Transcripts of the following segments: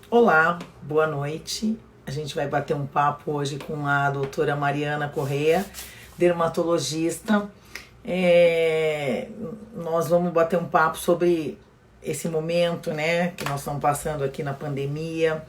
Olá, boa noite. A gente vai bater um papo hoje com a doutora Mariana Correia, dermatologista. É, Nós vamos bater um papo sobre esse momento, né, que nós estamos passando aqui na pandemia,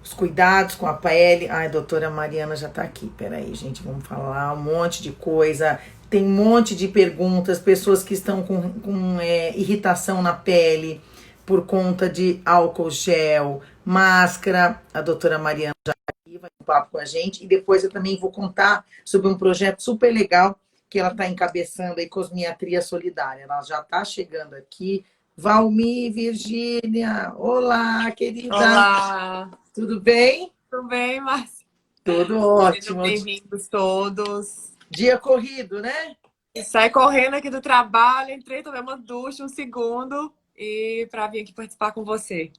os cuidados com a pele. Ai, doutora Mariana já está aqui. Peraí, gente, vamos falar um monte de coisa. Tem um monte de perguntas, pessoas que estão com irritação na pele por conta de álcool gel, máscara. A doutora Mariana já está aqui, vai um papo com a gente. E depois eu também vou contar sobre um projeto super legal que ela está encabeçando aí, Cosmiatria Solidária. Ela já está chegando aqui. Valmir, Virgínia, olá, querida. Olá, Tudo bem? tudo bem, Márcia? Tudo Sejam ótimo. bem-vindos todos. Dia corrido, né? Saí correndo aqui do trabalho, entrei, tomei uma ducha, um segundo, e para vir aqui participar com você.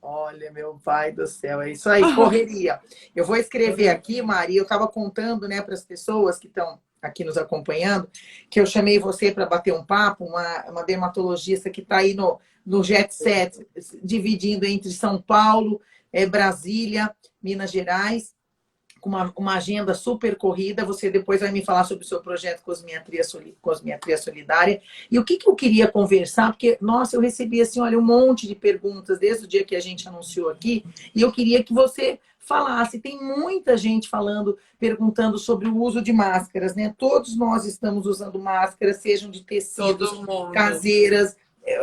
Olha, meu pai do céu, é isso aí, correria. Eu vou escrever aqui, Maria, eu estava contando, né, para as pessoas que estão aqui nos acompanhando, que eu chamei você para bater um papo, uma dermatologista que está aí no Jet Set, dividindo entre São Paulo, Brasília, Minas Gerais, com uma agenda super corrida. Você depois vai me falar sobre o seu projeto Cosmiatria Solidária. E o que eu queria conversar, porque, nossa, eu recebi assim, olha, um monte de perguntas desde o dia que a gente anunciou aqui, e eu queria que você falasse. Tem muita gente falando, perguntando sobre o uso de máscaras, né? Todos nós estamos usando máscaras, sejam de tecidos, Todo mundo. caseiras,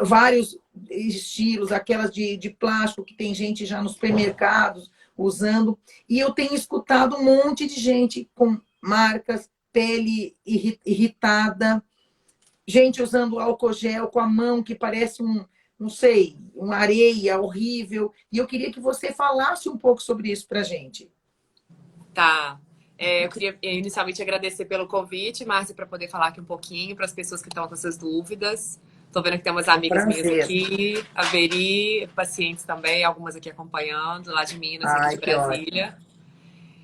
vários estilos, aquelas de plástico que tem gente já nos supermercados usando. E eu tenho escutado um monte de gente com marcas, pele irritada, gente usando álcool gel com a mão que parece não sei, uma areia horrível. E eu queria que você falasse um pouco sobre isso para a gente. Tá. Eu queria inicialmente agradecer pelo convite, Márcia, para poder falar aqui um pouquinho para as pessoas que estão com essas dúvidas. Estou vendo que tem umas amigas minhas Prazer. aqui, a Veri, pacientes também, algumas aqui acompanhando, lá de Minas e aqui Ai, de que ótimo. Brasília.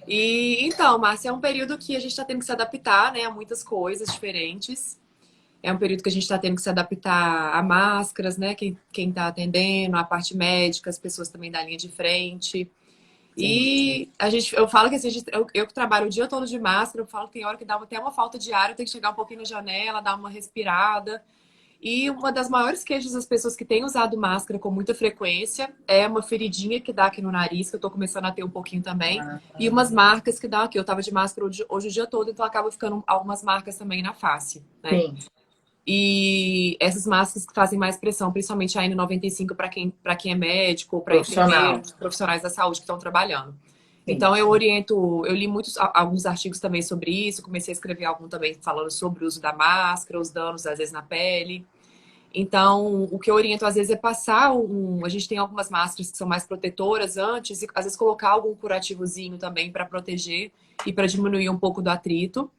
E então, Márcia, é um período que a gente está tendo que se adaptar, né, a muitas coisas diferentes. É um período que a gente está tendo que se adaptar a máscaras, né? Quem está atendendo, a parte médica, as pessoas também da linha de frente. Sim. E eu falo que assim, eu que trabalho o dia todo de máscara, eu falo que tem hora que dá até uma falta de ar, eu tenho que chegar um pouquinho na janela, dar uma respirada. E uma das maiores queixas das pessoas que têm usado máscara com muita frequência é uma feridinha que dá aqui no nariz, que eu tô começando a ter um pouquinho também, e umas marcas que dão aqui. Eu tava de máscara hoje o dia todo, então acaba ficando algumas marcas também na face, né? Sim. E essas máscaras que fazem mais pressão, principalmente a N95 para quem é médico, ou para Profissional. enfermeiros, profissionais da saúde que estão trabalhando. Sim. Então eu li alguns artigos também sobre isso, comecei a escrever algum também falando sobre o uso da máscara, os danos às vezes na pele. Então, o que eu oriento às vezes é passar a gente tem algumas máscaras que são mais protetoras antes, e às vezes colocar algum curativozinho também para proteger e para diminuir um pouco do atrito.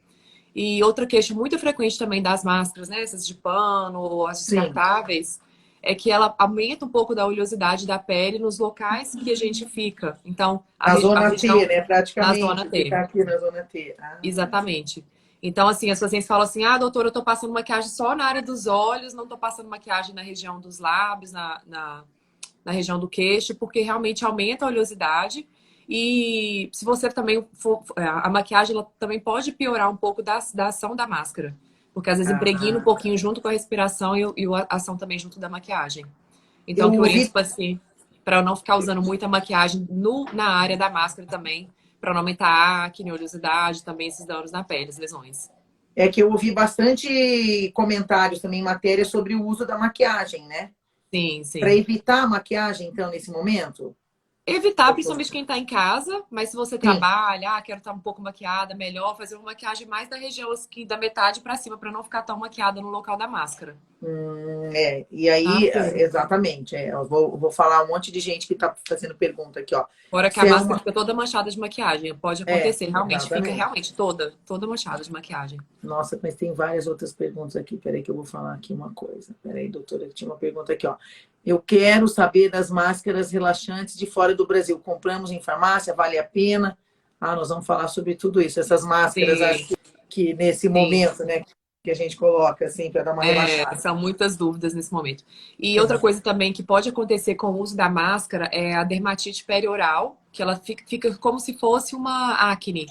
E outra queixa muito frequente também das máscaras, né, essas de pano ou as Sim. descartáveis, é que ela aumenta um pouco da oleosidade da pele nos locais que a gente fica. Então, Na a zona T, região né? na zona Praticamente, T. ficar aqui na zona T. Exatamente. Então, assim, as pacientes falam assim: ah, doutora, eu tô passando maquiagem só na área dos olhos, não tô passando maquiagem na região dos lábios, na região do queixo, porque realmente aumenta a oleosidade. E se você também for. A maquiagem ela também pode piorar um pouco da ação da máscara. Porque às vezes impregna um Ah, pouquinho junto com a respiração e a ação também junto da maquiagem. Então, eu o que eu oriento ouvi. o paciente para eu não ficar usando muita maquiagem na área da máscara também, para não aumentar a acne, oleosidade, também esses danos na pele, as lesões. É que eu ouvi bastante comentários também, matéria sobre o uso da maquiagem, né? Sim, Para sim. evitar a maquiagem, então, nesse momento? Evitar, principalmente quem está em casa, mas se você Sim. trabalha, quero estar um pouco maquiada, melhor fazer uma maquiagem mais da região aqui, da metade para cima, para não ficar tão maquiada no local da máscara. E Tá? aí, exatamente, eu vou falar um monte de gente que está fazendo pergunta aqui, ó. Fora que a Se é máscara uma. fica toda manchada de maquiagem. Pode É, acontecer, realmente. Fica exatamente. realmente toda manchada de maquiagem. Nossa, mas tem várias outras perguntas aqui. Peraí que eu vou falar aqui uma coisa. Peraí, doutora, que tinha uma pergunta aqui, ó. Eu quero saber das máscaras relaxantes de fora do Brasil. Compramos em farmácia, vale a pena? Nós vamos falar sobre tudo isso. Essas máscaras, Sim, acho que nesse sim. momento, né? que a gente coloca, assim, para dar uma relaxada. São muitas dúvidas nesse momento. E outra Exato. coisa também que pode acontecer com o uso da máscara é a dermatite perioral, que ela fica como se fosse uma acne.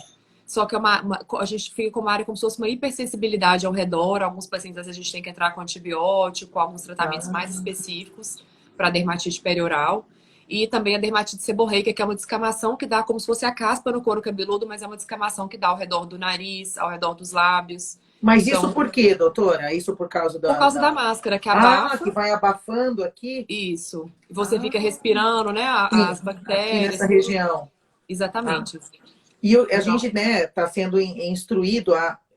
Só que a gente fica com uma área como se fosse uma hipersensibilidade ao redor. Alguns pacientes, às vezes, a gente tem que entrar com antibiótico, alguns tratamentos mais Ah, específicos para dermatite perioral. E também a dermatite seborreica, que é uma descamação que dá como se fosse a caspa no couro cabeludo, mas é uma descamação que dá ao redor do nariz, ao redor dos lábios. mas isso Então, por quê, doutora? Isso por causa por causa da máscara, que Ah, que abafa. vai abafando aqui? Isso. Você Ah, fica respirando, né? As sim, aqui nessa bactérias, tudo. região. Ah. Exatamente. E a Então, gente, né, está sendo instruído,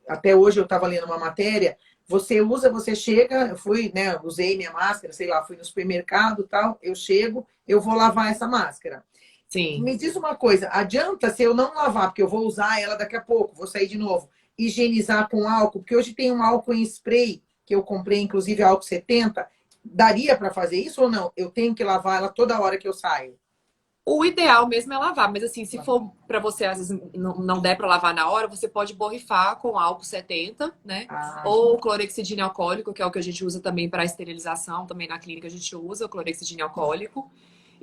até hoje eu estava lendo uma matéria, você usa, você chega, eu fui, né, usei minha máscara, sei lá, fui no supermercado, tal, eu chego, eu vou lavar essa máscara. sim. Me diz uma coisa, adianta se eu não lavar, porque eu vou usar ela daqui a pouco, vou sair de novo, higienizar com álcool, porque hoje tem um álcool em spray, que eu comprei, inclusive álcool 70, daria para fazer isso ou não? Eu tenho que lavar ela toda hora que eu saio? O ideal mesmo é lavar, mas assim, se for para você, às vezes não der para lavar na hora, você pode borrifar com álcool 70, né? Ah, Ou clorexidina alcoólico, que é o que a gente usa também para esterilização, também na clínica a gente usa o clorexidina alcoólico.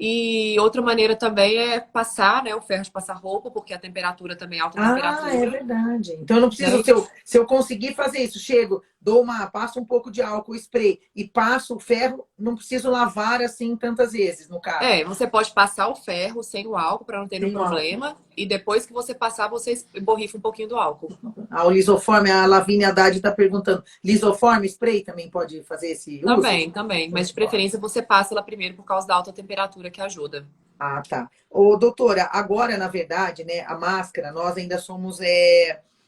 E outra maneira também é passar, né, o ferro de passar roupa, porque a temperatura também é alta é temperatura, verdade. Então eu não preciso, né? se eu conseguir fazer isso, chego, passo um pouco de álcool spray e passo o ferro, não preciso lavar assim tantas vezes, no caso. Você pode passar o ferro sem o álcool para não ter nenhum Sem o álcool. problema. E depois que você passar, você borrifa um pouquinho do álcool. O lisoforme, a Lavínia Haddad está perguntando, lisoforme spray também pode fazer esse uso? Também, também. Mas de preferência você passa ela primeiro por causa da alta temperatura que ajuda. Ah, tá. Ô, doutora, agora, na verdade, né, a máscara, nós ainda somos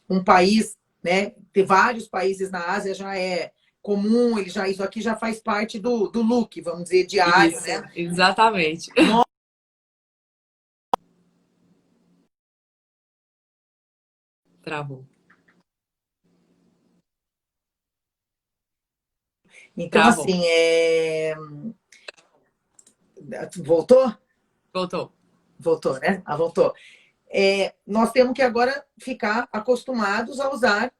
um país, né? Tem vários países na Ásia já é comum, isso aqui já faz parte do look, vamos dizer, diário, Isso, né? exatamente. Travou. Então, Travou. assim, voltou? Voltou. Voltou, né? Ah, voltou. Nós temos que agora ficar acostumados a usar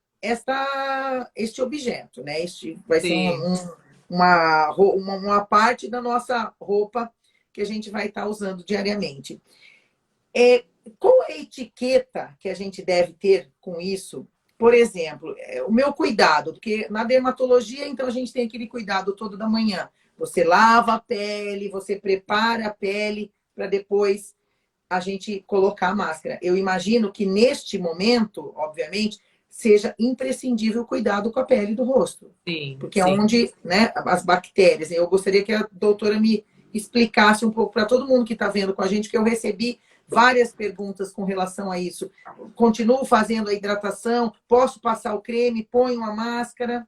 este objeto, né? Este vai ser Sim. uma parte da nossa roupa que a gente vai estar usando diariamente. É, qual é a etiqueta que a gente deve ter com isso? Por exemplo, o meu cuidado, porque na dermatologia, então, a gente tem aquele cuidado todo da manhã. Você lava a pele, você prepara a pele para depois a gente colocar a máscara. Eu imagino que neste momento, obviamente, seja imprescindível o cuidado com a pele do rosto, Sim, porque é sim. onde, né, as bactérias. Eu gostaria que a doutora me explicasse um pouco para todo mundo que está vendo com a gente, que eu recebi várias perguntas com relação a isso. Continuo fazendo a hidratação? Posso passar o creme? Ponho a máscara?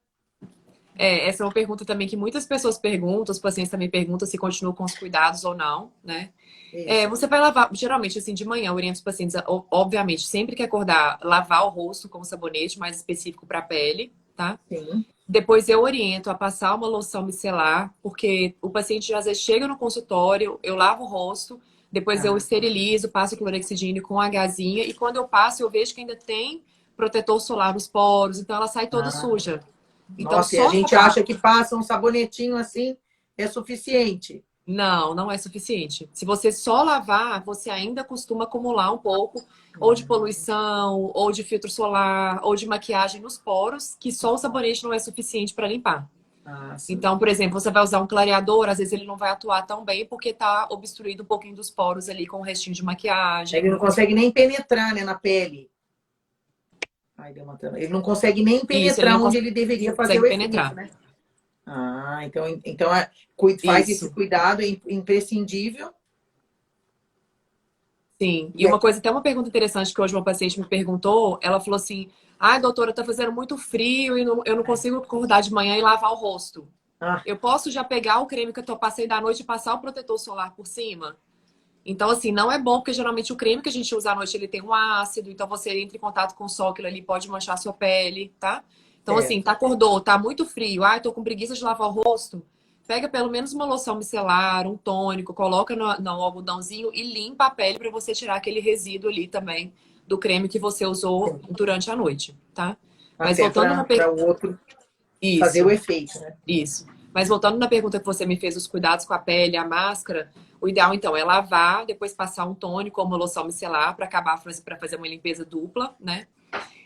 Essa é uma pergunta também que muitas pessoas perguntam, os pacientes também perguntam se continuam com os cuidados ou não, né? Isso. Você vai lavar, geralmente, assim, de manhã, eu oriento os pacientes, obviamente, sempre que acordar, lavar o rosto com sabonete mais específico para a pele, tá? Sim. Depois eu oriento a passar uma loção micelar, porque o paciente às vezes chega no consultório, eu lavo o rosto, depois eu Ah, esterilizo, passo clorexidine com a gazinha, e quando eu passo, eu vejo que ainda tem protetor solar nos poros, então ela sai toda ah. suja. Então, Nossa, e a só gente lavar. acha que passa um sabonetinho assim é suficiente. Não, não é suficiente. Se você só lavar, você ainda costuma acumular um pouco ou de poluição, ou de filtro solar, ou de maquiagem nos poros, que só o sabonete não é suficiente para limpar. Ah, sim. Então, por exemplo, você vai usar um clareador, às vezes ele não vai atuar tão bem porque está obstruído um pouquinho dos poros ali com o restinho de maquiagem. Ele não consegue nem penetrar, né, na pele. Ai, deu uma Ele não consegue nem Isso, ele penetrar não onde ele deveria fazer consegue o efeito, penetrar. né? Ah, então faz esse Isso. cuidado, é imprescindível. Sim, E e uma aí, coisa, até uma pergunta interessante que hoje uma paciente me perguntou, ela falou assim: ai, doutora, tá fazendo muito frio e eu não consigo acordar de manhã e lavar o rosto. ah, Eu posso já pegar o creme que eu tô passei da noite e passar o protetor solar por cima? Então, assim, não é bom, porque geralmente o creme que a gente usa à noite, ele tem um ácido, então você entra em contato com o sol, aquilo ali pode manchar a sua pele, tá? Então, assim, certo. tá acordou, tá muito frio, ai, tô com preguiça de lavar o rosto, pega pelo menos uma loção micelar, um tônico, coloca no algodãozinho e limpa a pele para você tirar aquele resíduo ali também do creme que você usou durante a noite, tá? Mas Até voltando na para pergunta. o outro fazer o Isso. efeito, né? Isso. Mas voltando na pergunta que você me fez, os cuidados com a pele, a máscara, o ideal então é lavar, depois passar um tônico ou uma loção micelar para acabar para fazer uma limpeza dupla, né?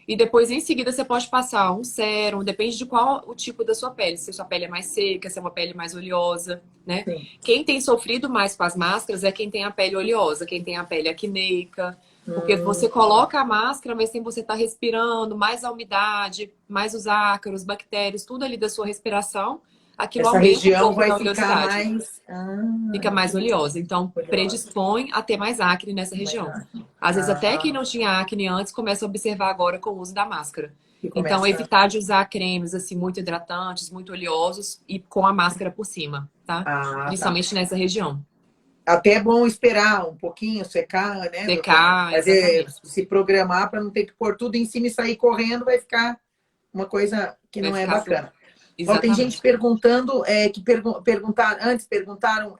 E depois em seguida você pode passar um sérum, depende de qual o tipo da sua pele, se a sua pele é mais seca, se é uma pele mais oleosa, né? Sim. Quem tem sofrido mais com as máscaras é quem tem a pele oleosa, quem tem a pele acneica, porque você coloca a máscara, mas sem você estar respirando, mais a umidade, mais os ácaros, bactérias, tudo ali da sua respiração, aquilo Essa aumenta um região pouco vai da ficar oleosidade, mais. fica mais oleosa. Então, Oleosa. predispõe a ter mais acne nessa Mais região. acne. Às vezes, até quem Ah, não tinha acne antes, começa a observar agora com o uso da máscara. e Então, começa. evitar de usar cremes assim muito hidratantes, muito oleosos e com a máscara por cima, tá? Ah, tá. Principalmente nessa região. Até é bom esperar um pouquinho, secar, né, doutora? Secar, Fazer, exatamente. se programar para não ter que pôr tudo em cima e sair correndo, vai ficar uma coisa que Vai não é ficar tudo. bacana. Ó, tem gente Exatamente. perguntando, perguntaram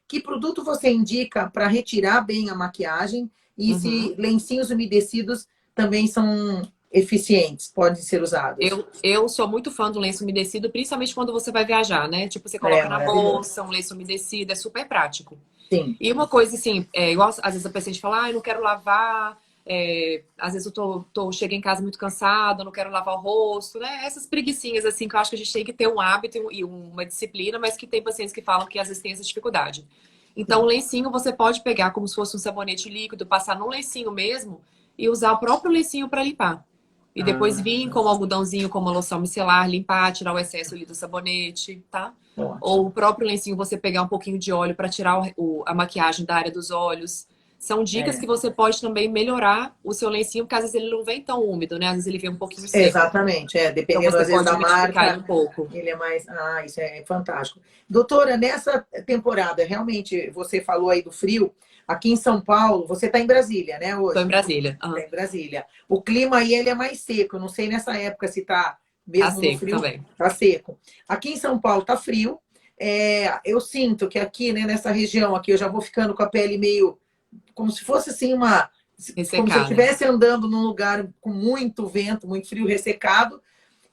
que produto você indica para retirar bem a maquiagem e Uhum. se lencinhos umedecidos também são eficientes, podem ser usados. Eu sou muito fã do lenço umedecido, principalmente quando você vai viajar, né? Tipo, você É coloca na maravilhoso. bolsa, um lenço umedecido, é super prático. Sim. E uma coisa assim, igual às vezes a paciente fala, ah, eu não quero lavar, às vezes eu chego em casa muito cansada, eu não quero lavar o rosto, né? Essas preguicinhas assim que eu acho que a gente tem que ter um hábito e uma disciplina, mas que tem pacientes que falam que às vezes tem essa dificuldade. Então, o Sim. lencinho você pode pegar como se fosse um sabonete líquido, passar no lencinho mesmo e usar o próprio lencinho para limpar. E depois vir Ah, com um algodãozinho, com uma loção micelar, limpar, tirar o excesso ali do sabonete, tá? Ou ótimo. o próprio lencinho você pegar um pouquinho de óleo para tirar a maquiagem da área dos olhos. São dicas que É. você pode também melhorar o seu lencinho, porque às vezes ele não vem tão úmido, né? Às vezes ele vem um pouquinho seco. Exatamente, Então dependendo você às vezes pode da umidificar ele marca, um pouco. ele é mais. Ah, isso é fantástico. Doutora, nessa temporada, realmente, você falou aí do frio. Aqui em São Paulo, você está em Brasília, né, Estou em hoje? Brasília. Está Aham. em Brasília. O clima aí ele é mais seco. Eu não sei nessa época se está Tá mesmo no seco frio, também. está seco. Aqui em São Paulo está frio. Eu sinto que aqui, né, nessa região aqui, eu já vou ficando com a pele meio como se fosse assim uma, como se eu Ressecada. estivesse andando num lugar com muito vento, muito frio, ressecado.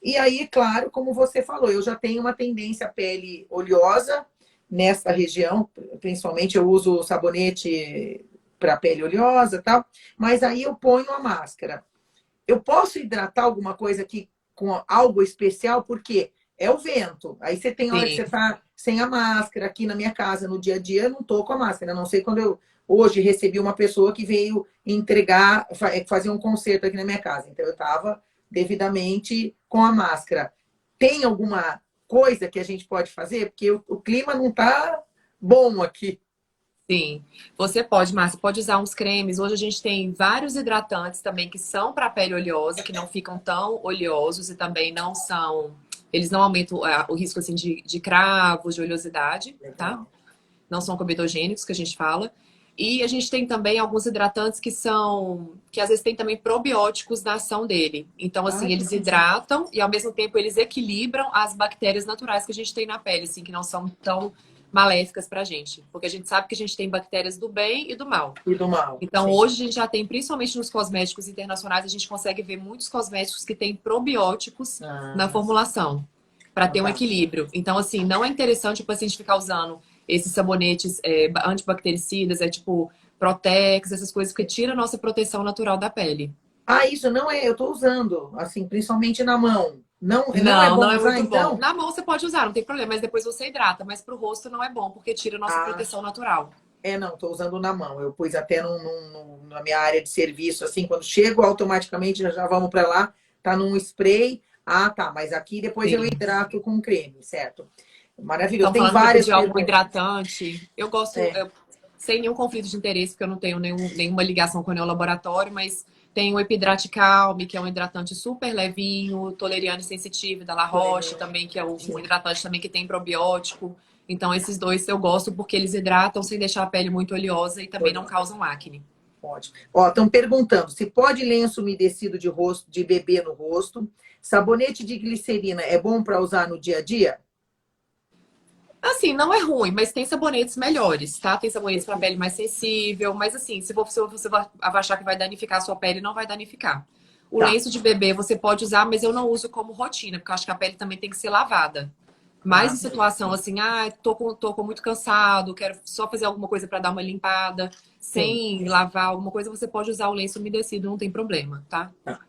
E aí, claro, como você falou, eu já tenho uma tendência à pele oleosa nessa região, principalmente eu uso sabonete para pele oleosa, tal, mas aí eu ponho a máscara. Eu posso hidratar alguma coisa aqui com algo especial, porque é o vento. Aí você tem hora que você Sim. está sem a máscara. Aqui na minha casa, no dia a dia, eu não estou com a máscara. A não sei quando eu hoje recebi uma pessoa que veio entregar, fazer um concerto aqui na minha casa. Então eu estava devidamente com a máscara. Tem alguma coisa que a gente pode fazer? Porque o clima não está bom aqui. Sim, você pode, Márcia, pode usar uns cremes. Hoje a gente tem vários hidratantes também que são para pele oleosa, que não ficam tão oleosos e também não são. Eles não aumentam o risco assim, de cravos, de oleosidade, tá? Legal. Não são comedogênicos que a gente fala. E a gente tem também alguns hidratantes que às vezes tem também probióticos na ação dele. Então, Ah, assim, que eles fantástico. hidratam e ao mesmo tempo eles equilibram as bactérias naturais que a gente tem na pele, assim, que não são tão maléficas pra gente. Porque a gente sabe que a gente tem bactérias do bem e do mal. E do mal, Então, sim. hoje a gente já tem, principalmente nos cosméticos internacionais, a gente consegue ver muitos cosméticos que têm probióticos na Ah, formulação, para ter um fantástico. equilíbrio. Então, assim, não é interessante o paciente ficar usando esses sabonetes antibactericidas, tipo Protex, essas coisas que tiram a nossa proteção natural da pele. Ah, isso não é, eu estou usando, assim, principalmente na mão. Não é Não, não bom é usar, muito bom. então? Na mão você pode usar, não tem problema, mas depois você hidrata. Mas pro rosto não é bom, porque tira a nossa Ah, proteção natural. não, estou usando na mão. Eu pus até na minha área de serviço, assim, quando chego, automaticamente já vamos para lá, tá num spray. Ah, tá, mas aqui depois eu Sim. hidrato com creme, certo? Maravilhoso. Então, Tem falando para várias pedir algum perguntas. hidratante, eu gosto, É, sem nenhum conflito de interesse, porque eu não tenho nenhuma ligação com nenhum laboratório, mas tem o Epidrate Calme, que é um hidratante super levinho, o Toleriane Sensitive da La Roche Toleriane, também, que é um sim, hidratante também que tem probiótico. Então, esses dois eu gosto porque eles hidratam sem deixar a pele muito oleosa e também não Toleriane, causam acne. ótimo. Ó, estão perguntando se pode lenço umedecido de rosto, de bebê no rosto. Sabonete de glicerina é bom para usar no dia a dia? Assim, não é ruim, mas tem sabonetes melhores, tá? Tem sabonetes para pele mais sensível, mas assim, se você vai achar que vai danificar a sua pele, não vai danificar. O Tá. lenço de bebê você pode usar, mas eu não uso como rotina, porque eu acho que a pele também tem que ser lavada. Mas em Ah, situação assim, tô com muito cansado, quero só fazer alguma coisa para dar uma limpada, sim. sem lavar alguma coisa, você pode usar o lenço umedecido, não tem problema, tá? Tá.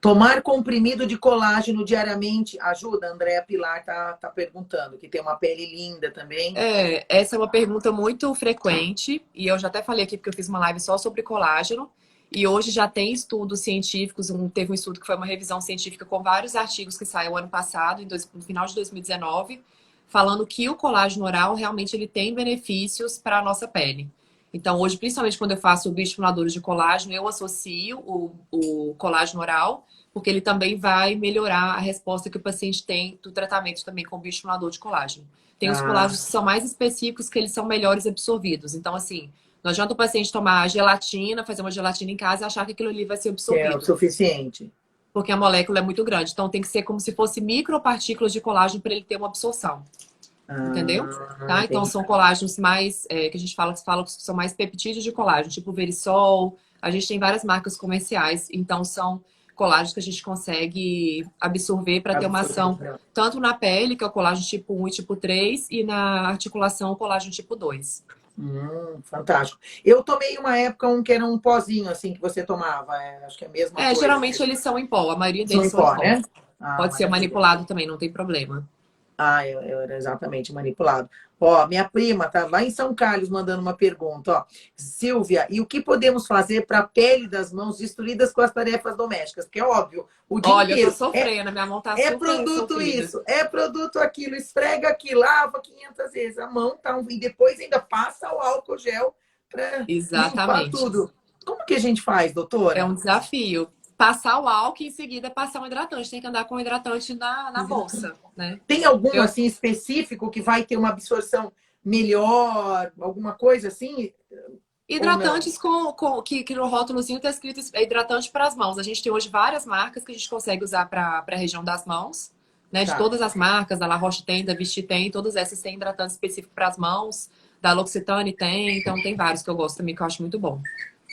Tomar comprimido de colágeno diariamente ajuda? A Andréa Pilar tá perguntando, que tem uma pele linda também. Essa é uma pergunta muito frequente, e eu já até falei aqui porque eu fiz uma live só sobre colágeno, e hoje já tem estudos científicos, teve um estudo que foi uma revisão científica com vários artigos que saiu ano passado, no final de 2019, falando que o colágeno oral realmente ele tem benefícios para a nossa pele. Então, hoje, principalmente quando eu faço bioestimuladores de colágeno, eu associo o colágeno oral, porque ele também vai melhorar a resposta que o paciente tem do tratamento também com bioestimulador de colágeno. Tem os Ah, colágenos que são mais específicos, que eles são melhores absorvidos. Então, assim, não adianta o paciente tomar gelatina, fazer uma gelatina em casa e achar que aquilo ali vai ser que é o absorvido, suficiente. porque a molécula é muito grande. Então, tem que ser como se fosse micropartículas de colágeno para ele ter uma absorção. Entendeu? Ah, Tá? Então, entendi. são colágenos mais, que a gente fala que são mais peptídeos de colágeno, tipo Verisol. A gente tem várias marcas comerciais, então são colágenos que a gente consegue absorver para ter uma ação Absorvido. tanto na pele, que é o colágeno tipo 1 e tipo 3, e na articulação, o colágeno tipo 2. Fantástico. Eu tomei uma época um que era um pozinho, assim, que você tomava. Acho que é a mesma coisa. Geralmente eles são em pó, a maioria São deles em são em pó, pó. né? Ah, Pode ser maravilha. manipulado também, não tem problema. Ah, eu era exatamente manipulado. Ó, minha prima tá lá em São Carlos mandando uma pergunta, ó. Silvia, e o que podemos fazer para a pele das mãos destruídas com as tarefas domésticas? Porque é óbvio, o dia Olha, eu tô inteiro sofrendo, a minha mão tá é super produto sofrida. isso, é produto aquilo, esfrega aqui, lava 500 vezes a mão, tá? E depois ainda passa o álcool gel para limpar Exatamente. tudo. Como que a gente faz, É um doutora? desafio. Passar o álcool e em seguida passar um hidratante. Tem que andar com o hidratante na bolsa, né? Tem algum Eu, assim específico que vai ter uma absorção melhor, alguma coisa assim? Ou não? hidratantes que no rótulozinho está escrito hidratante para as mãos. A gente tem hoje várias marcas que a gente consegue usar para a região das mãos. Né? De Tá. todas as marcas, da La Roche tem, da Vichy tem, todas essas têm hidratante específico para as mãos. Da L'Occitane tem, então tem vários que eu gosto também, que eu acho muito bom.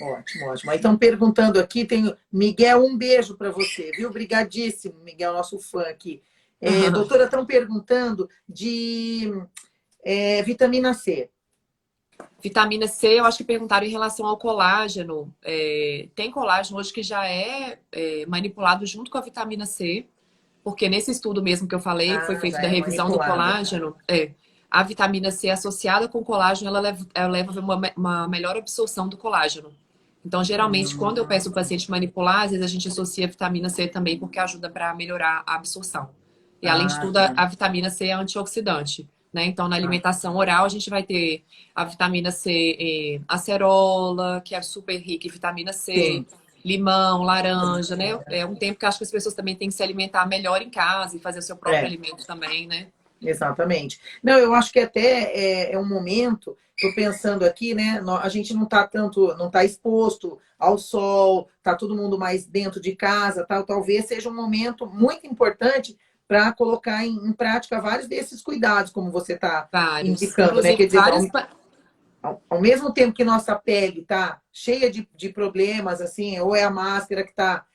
Ótimo, ótimo. Aí estão perguntando aqui, tem Miguel, um beijo para você, viu? Obrigadíssimo, Miguel, nosso fã aqui. Doutora, estão perguntando de vitamina C. Vitamina C, eu acho que perguntaram em relação ao colágeno. Tem colágeno hoje que já é manipulado junto com a vitamina C, porque nesse estudo mesmo que eu falei, que foi Ah, feito já da é revisão do manipulada. colágeno, a vitamina C associada com colágeno, ela leva uma melhor absorção do colágeno. Então, geralmente, quando eu peço o paciente manipular, às vezes a gente associa a vitamina C também, porque ajuda para melhorar a absorção. E, além de Ah, tudo, a tá. vitamina C é antioxidante, né? Então, na Ah, alimentação oral, a gente vai ter a vitamina C, acerola, que é super rica em vitamina C, sim. limão, laranja, né? É um tempo que acho que as pessoas também têm que se alimentar melhor em casa e fazer o seu próprio É. alimento também, né? Exatamente. Não, eu acho que até é um momento, estou pensando aqui, né? A gente não está tanto, não está exposto ao sol, está todo mundo mais dentro de casa, tal. Talvez seja um momento muito importante para colocar em prática vários desses cuidados, como você está Vários. indicando, né? Inclusive, Quer dizer, várias. ao mesmo tempo que nossa pele está cheia de problemas, assim, ou é a máscara que está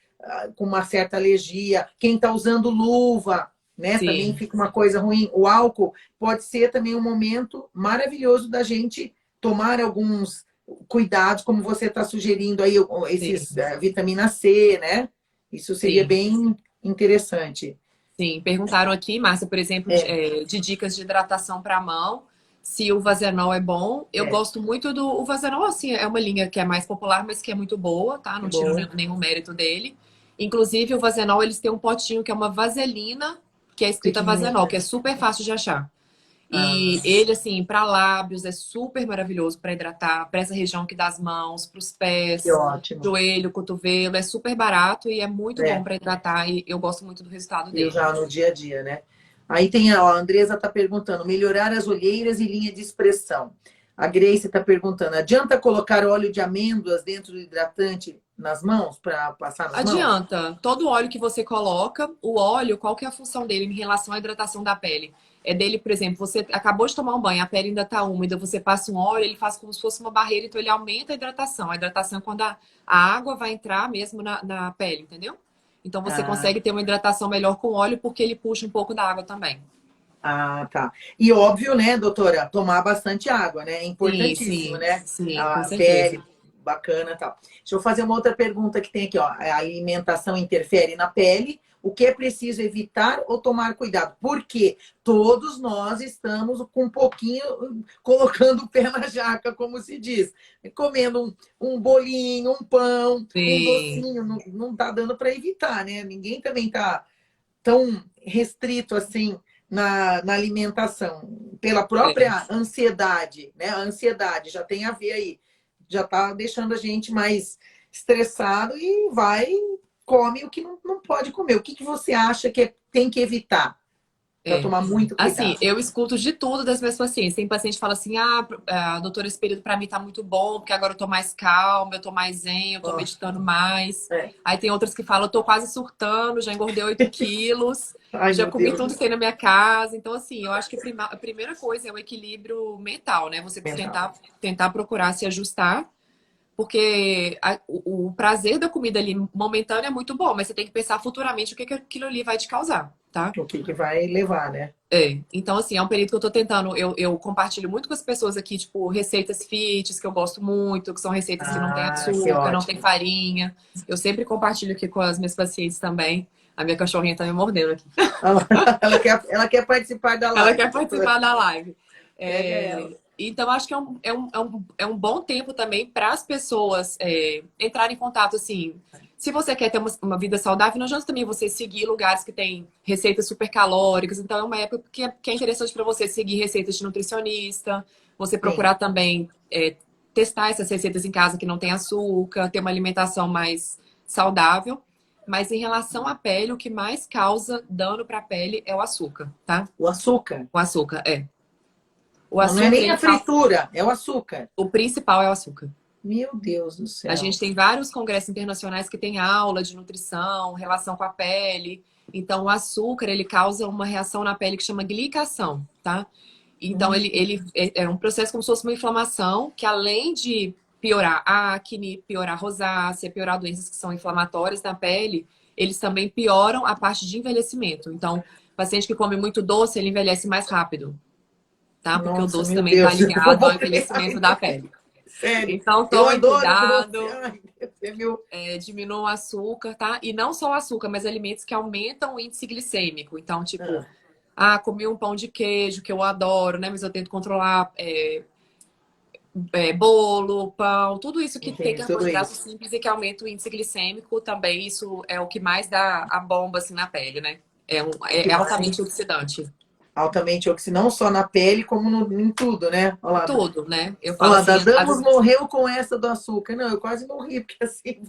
com uma certa alergia, quem está usando luva, né? Também Sim, fica uma coisa ruim. O álcool pode ser também um momento maravilhoso da gente tomar alguns cuidados, como você está sugerindo aí, sim, esses vitamina C, né? Isso seria sim. bem interessante. Sim, perguntaram aqui, Márcia, por exemplo, de, É, é, de dicas de hidratação para a mão, se o Vazenol é bom. Eu é, gosto muito do o Vazenol, assim, é uma linha que é mais popular, mas que é muito boa, tá? que Não tiro bom. nenhum mérito dele. Inclusive, o Vazenol, eles têm um potinho que é uma vaselina, que é escrita Vazenol, que Pequenininha. é super fácil de achar. E Ah, ele, assim, para lábios é super maravilhoso para hidratar, para essa região aqui das mãos, para os que pés, ótimo. joelho, cotovelo. É super barato e é muito bom É. para hidratar. E eu gosto muito do resultado E dele. usar no dia a dia, né? Aí tem a Andresa está perguntando, melhorar as olheiras e linha de expressão. A Grace está perguntando, adianta colocar óleo de amêndoas dentro do hidratante nas mãos, para passar nas mãos? Adianta. Todo óleo que você coloca, o óleo, qual que é a função dele em relação à hidratação da pele? É dele, por exemplo, você acabou de tomar um banho, a pele ainda está úmida, você passa um óleo, ele faz como se fosse uma barreira, então ele aumenta a hidratação. A hidratação é quando a água vai entrar mesmo na pele, entendeu? Então você Ah, consegue ter uma hidratação melhor com óleo porque ele puxa um pouco da água também. tá. E óbvio, né, doutora, tomar bastante água, né? É Sim, importantíssimo, sim, né? sim, com A certeza. pele bacana e tal. Deixa eu fazer uma outra pergunta que tem aqui, ó. A alimentação interfere na pele? O que é preciso evitar ou tomar cuidado? Porque todos nós estamos com um pouquinho colocando o pé na jaca, como se diz. Comendo um bolinho, um pão, um Sim, docinho, não tá dando para evitar, né? Ninguém também tá tão restrito assim na alimentação, pela é. própria ansiedade, né? A ansiedade já tem a ver aí, já está deixando a gente mais estressado e vai, come o que não pode comer. O que você acha que tem que evitar para É. tomar muito Assim, cuidado? eu escuto de tudo das minhas pacientes. Tem paciente que fala assim: doutora, esse período pra mim tá muito bom, porque agora eu tô mais calma, eu tô mais zen, eu tô Ó, meditando mais. é. Aí tem outras que falam: eu tô quase surtando, já engordei 8 quilos, Ai, já meu comi Deus, tudo que tem na minha casa. Então, assim, eu acho que a primeira coisa é o equilíbrio mental, né? Você mental. tentar procurar se ajustar. Porque o prazer da comida ali momentânea é muito bom, mas você tem que pensar futuramente o que aquilo ali vai te causar, tá? O que vai levar, né? É, então assim, é um período que eu tô tentando, eu compartilho muito com as pessoas aqui, tipo, receitas fits, que eu gosto muito, que são receitas que não tem Ah, que açúcar, não tem ótimo. farinha. Eu sempre compartilho aqui com as minhas pacientes também. A minha cachorrinha tá me mordendo aqui. Ela quer participar da Ela quer live, doutora. participar da live. Pega ela. Então, acho que é um bom tempo também para as pessoas entrarem em contato, assim. Se você quer ter uma vida saudável, não adianta também você seguir lugares que têm receitas super calóricas. Então, é uma época que é interessante para você seguir receitas de nutricionista, você Sim. procurar também testar essas receitas em casa que não tem açúcar, ter uma alimentação mais saudável. Mas em relação à pele, o que mais causa dano para a pele é o açúcar, tá? O açúcar. O açúcar, é. O Não é açúcar, nem ele a causa... fritura, é o açúcar. O principal é o açúcar. Meu Deus do A céu. gente tem vários congressos internacionais que tem aula de nutrição, relação com a pele. Então, o açúcar, ele causa uma reação na pele que chama glicação, tá? Então, Hum, ele é um processo como se fosse uma inflamação que, além de piorar a acne, piorar a rosácea, piorar doenças que são inflamatórias na pele, eles também pioram a parte de envelhecimento. Então, paciente que come muito doce, ele envelhece mais rápido, tá? Porque o nossa, doce meu também está Deus, eu vou ligado ao morrer. envelhecimento da pele. Sério, Então, eu tomem adoro doce. cuidado, Ai, você viu? diminuam o açúcar, tá? E não só o açúcar, mas alimentos que aumentam o índice glicêmico. Então, tipo, Ah, comi um pão de queijo, que eu adoro, né? Mas eu tento controlar bolo, pão, tudo isso que tem entendi tudo carboidrato isso. simples e que aumenta o índice glicêmico, também isso é o que mais dá a bomba, assim, na pele, né? O que É altamente mais oxidante. altamente oxidante, não só na pele, como em tudo, né? Em tudo, né? Eu Olha falo lá, assim, às Damos vezes, morreu com essa do açúcar. Não, eu quase morri, porque assim,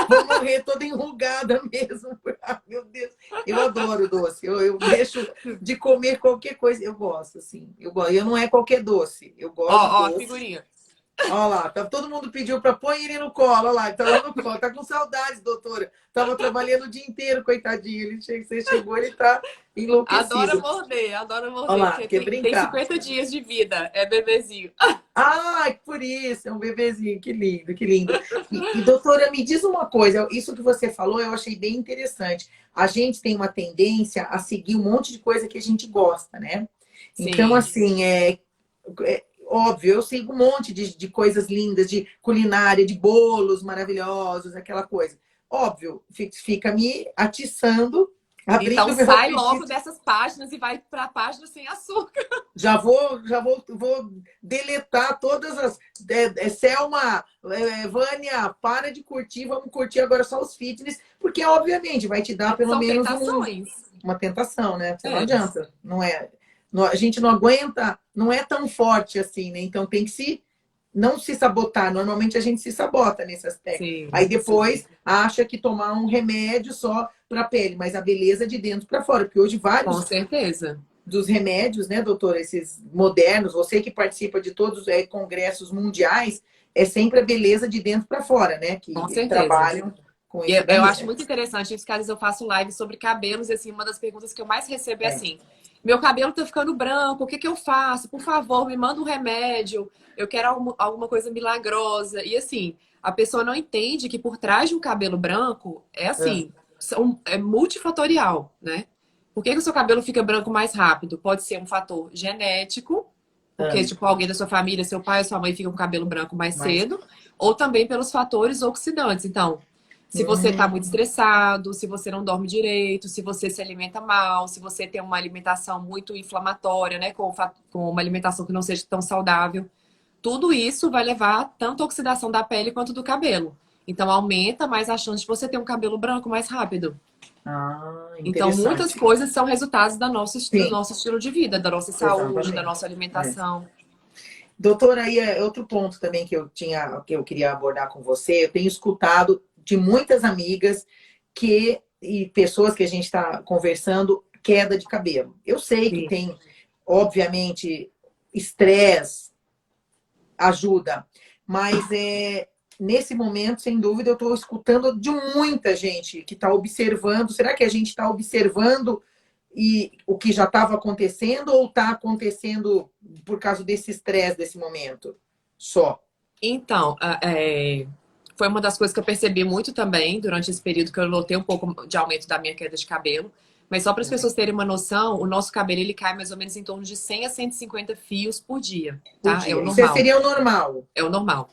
vou morrer toda enrugada mesmo. Ai, meu Deus, eu adoro doce. Eu deixo de comer qualquer coisa. Eu gosto, assim. Eu gosto. E não é qualquer doce. Eu gosto de ó, a doce. figurinha. Olha lá, todo mundo pediu para pôr ele no colo. Olha lá, ele tá lá no colo. Tá com saudades, doutora. Tava trabalhando o dia inteiro, coitadinho. Você chegou, ele tá enlouquecido. Adora Olha morder, lá, porque quer tem brincar. 50 dias de vida, é bebezinho. Ah, por isso, é um bebezinho, que lindo, que lindo. Doutora, me diz uma coisa, isso que você falou eu achei bem interessante. A gente tem uma tendência a seguir um monte de coisa que a gente gosta, né? Então, Sim. assim, é óbvio, eu sigo um monte de coisas lindas, de culinária, de bolos maravilhosos, aquela coisa. Óbvio, fica me atiçando, Então abrindo meu sai logo apetite. dessas páginas e vai para a página sem açúcar. Já vou deletar todas as. Selma, Vânia, para de curtir, vamos curtir agora só os fitness, porque obviamente vai te dar pelo São menos tentações. uma tentação, né? Você não É, adianta, não é? A gente não aguenta, não é tão forte assim, né? Então tem que não se sabotar. Normalmente a gente se sabota nesse aspecto. Aí sim, sim. depois acha que tomar um remédio só para a pele, mas a beleza de dentro para fora, porque hoje Com vários certeza. dos remédios, né, doutor? Esses modernos, você que participa de todos os congressos mundiais, é sempre a beleza de dentro para fora, né? Com Que certeza. trabalham com E isso eu daí, acho né? muito interessante isso, que às vezes eu faço live sobre cabelos e assim, uma das perguntas que eu mais recebo é É. assim: meu cabelo tá ficando branco, o que que eu faço? Por favor, me manda um remédio. Eu quero alguma coisa milagrosa. E assim, a pessoa não entende que por trás de um cabelo branco é Ah, assim. é multifatorial, né? Por que que o seu cabelo fica branco mais rápido? Pode ser um fator genético, porque, Ah, tipo, alguém da sua família, seu pai ou sua mãe fica com cabelo branco mais mas, cedo, ou também pelos fatores oxidantes. Então, se você tá muito hum, estressado, se você não dorme direito, se você se alimenta mal, se você tem uma alimentação muito inflamatória, né, com uma alimentação que não seja tão saudável, tudo isso vai levar tanto a oxidação da pele quanto do cabelo. Então, aumenta mais a chance de você ter um cabelo branco mais rápido. Então, muitas interessante. coisas são resultados do Sim, nosso estilo de vida, da nossa saúde, da nossa exatamente. É. alimentação. Doutora, aí é outro ponto também que eu queria abordar com você. Eu tenho escutado de muitas amigas e pessoas que a gente está conversando, queda de cabelo. Eu sei que Sim. tem, obviamente, estresse ajuda, mas nesse momento, sem dúvida, eu estou escutando de muita gente que está observando. Será que a gente está observando e o que já estava acontecendo ou está acontecendo por causa desse estresse desse momento? Só. Então, foi uma das coisas que eu percebi muito também durante esse período que eu notei um pouco de aumento da minha queda de cabelo. Mas só para as pessoas terem uma noção, o nosso cabelo ele cai mais ou menos em torno de 100 a 150 fios por dia, Por tá? É o dia. Isso normal. seria o normal. É o normal,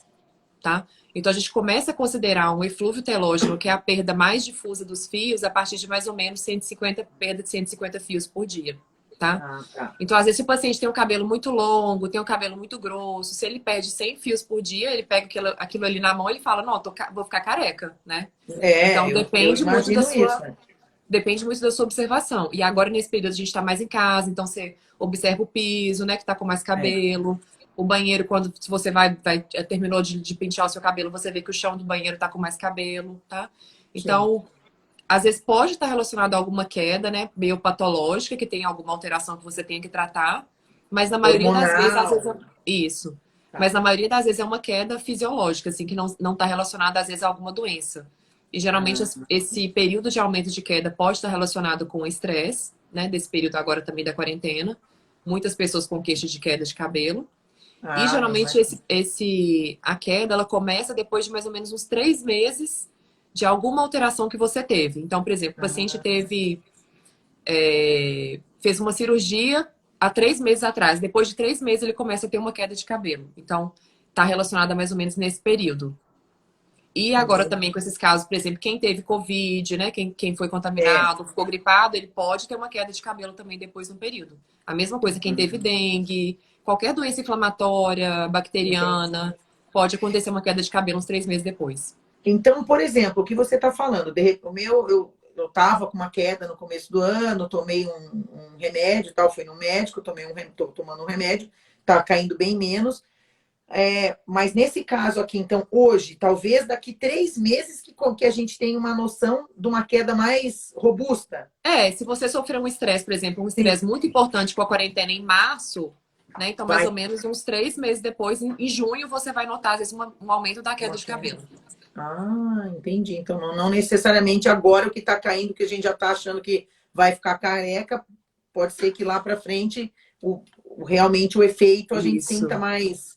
tá? Então a gente começa a considerar um eflúvio telógeno, que é a perda mais difusa dos fios, a partir de mais ou menos 150, perda de 150 fios por dia, tá? Ah, tá. Então, às vezes, se o paciente tem um cabelo muito longo, tem um cabelo muito grosso, se ele perde 100 fios por dia, ele pega aquilo ali na mão e ele fala, não, vou ficar careca, né? Então, Eu imagino isso, né? depende muito da sua observação. E agora, nesse período, a gente está mais em casa, então você observa o piso, né, que está com mais É, cabelo. O banheiro, quando se você terminou de pentear o seu cabelo, você vê que o chão do banheiro está com mais cabelo, tá? sim. Então, às vezes pode estar relacionado a alguma queda, né, meio patológica, que tem alguma alteração que você tenha que tratar, mas na maioria das vezes, Hormonal. isso. Tá. Mas na maioria das vezes é uma queda fisiológica, assim, que não está relacionada, às vezes, a alguma doença. E geralmente Ah, esse período de aumento de queda pode estar relacionado com o estresse, né, desse período agora também da quarentena. Muitas pessoas com queixa de queda de cabelo. E ah, geralmente a queda ela começa depois de mais ou menos uns 3 meses de alguma alteração que você teve. Então, por exemplo, o paciente ah, fez uma cirurgia há 3 meses atrás. Depois de 3 meses ele começa a ter uma queda de cabelo. Então, está relacionada mais ou menos nesse período. E agora também entendi. com esses casos, por exemplo, quem teve Covid, né? Quem foi É. contaminado, ficou gripado, ele pode ter uma queda de cabelo também depois de um período. A mesma coisa quem teve Hum, dengue, qualquer doença inflamatória, entendi. bacteriana, pode acontecer uma queda de cabelo uns 3 meses depois. Então, por exemplo, o que você está falando, o meu, eu estava com uma queda no começo do ano, tomei um remédio, tal, fui no médico, tô tomando um remédio, tá caindo bem menos. Mas nesse caso aqui, então, hoje, talvez daqui 3 meses que a gente tenha uma noção de uma queda mais robusta. Se você sofreu um estresse, por exemplo, um Sim, estresse muito importante com a quarentena em março, né? Então, mais ou vai menos uns 3 meses depois, em junho, você vai notar, às vezes, um aumento da queda uma de queda. cabelo. Ah, entendi. Então, não necessariamente agora o que está caindo, que a gente já está achando que vai ficar careca, pode ser que lá para frente realmente o efeito a gente sinta Isso.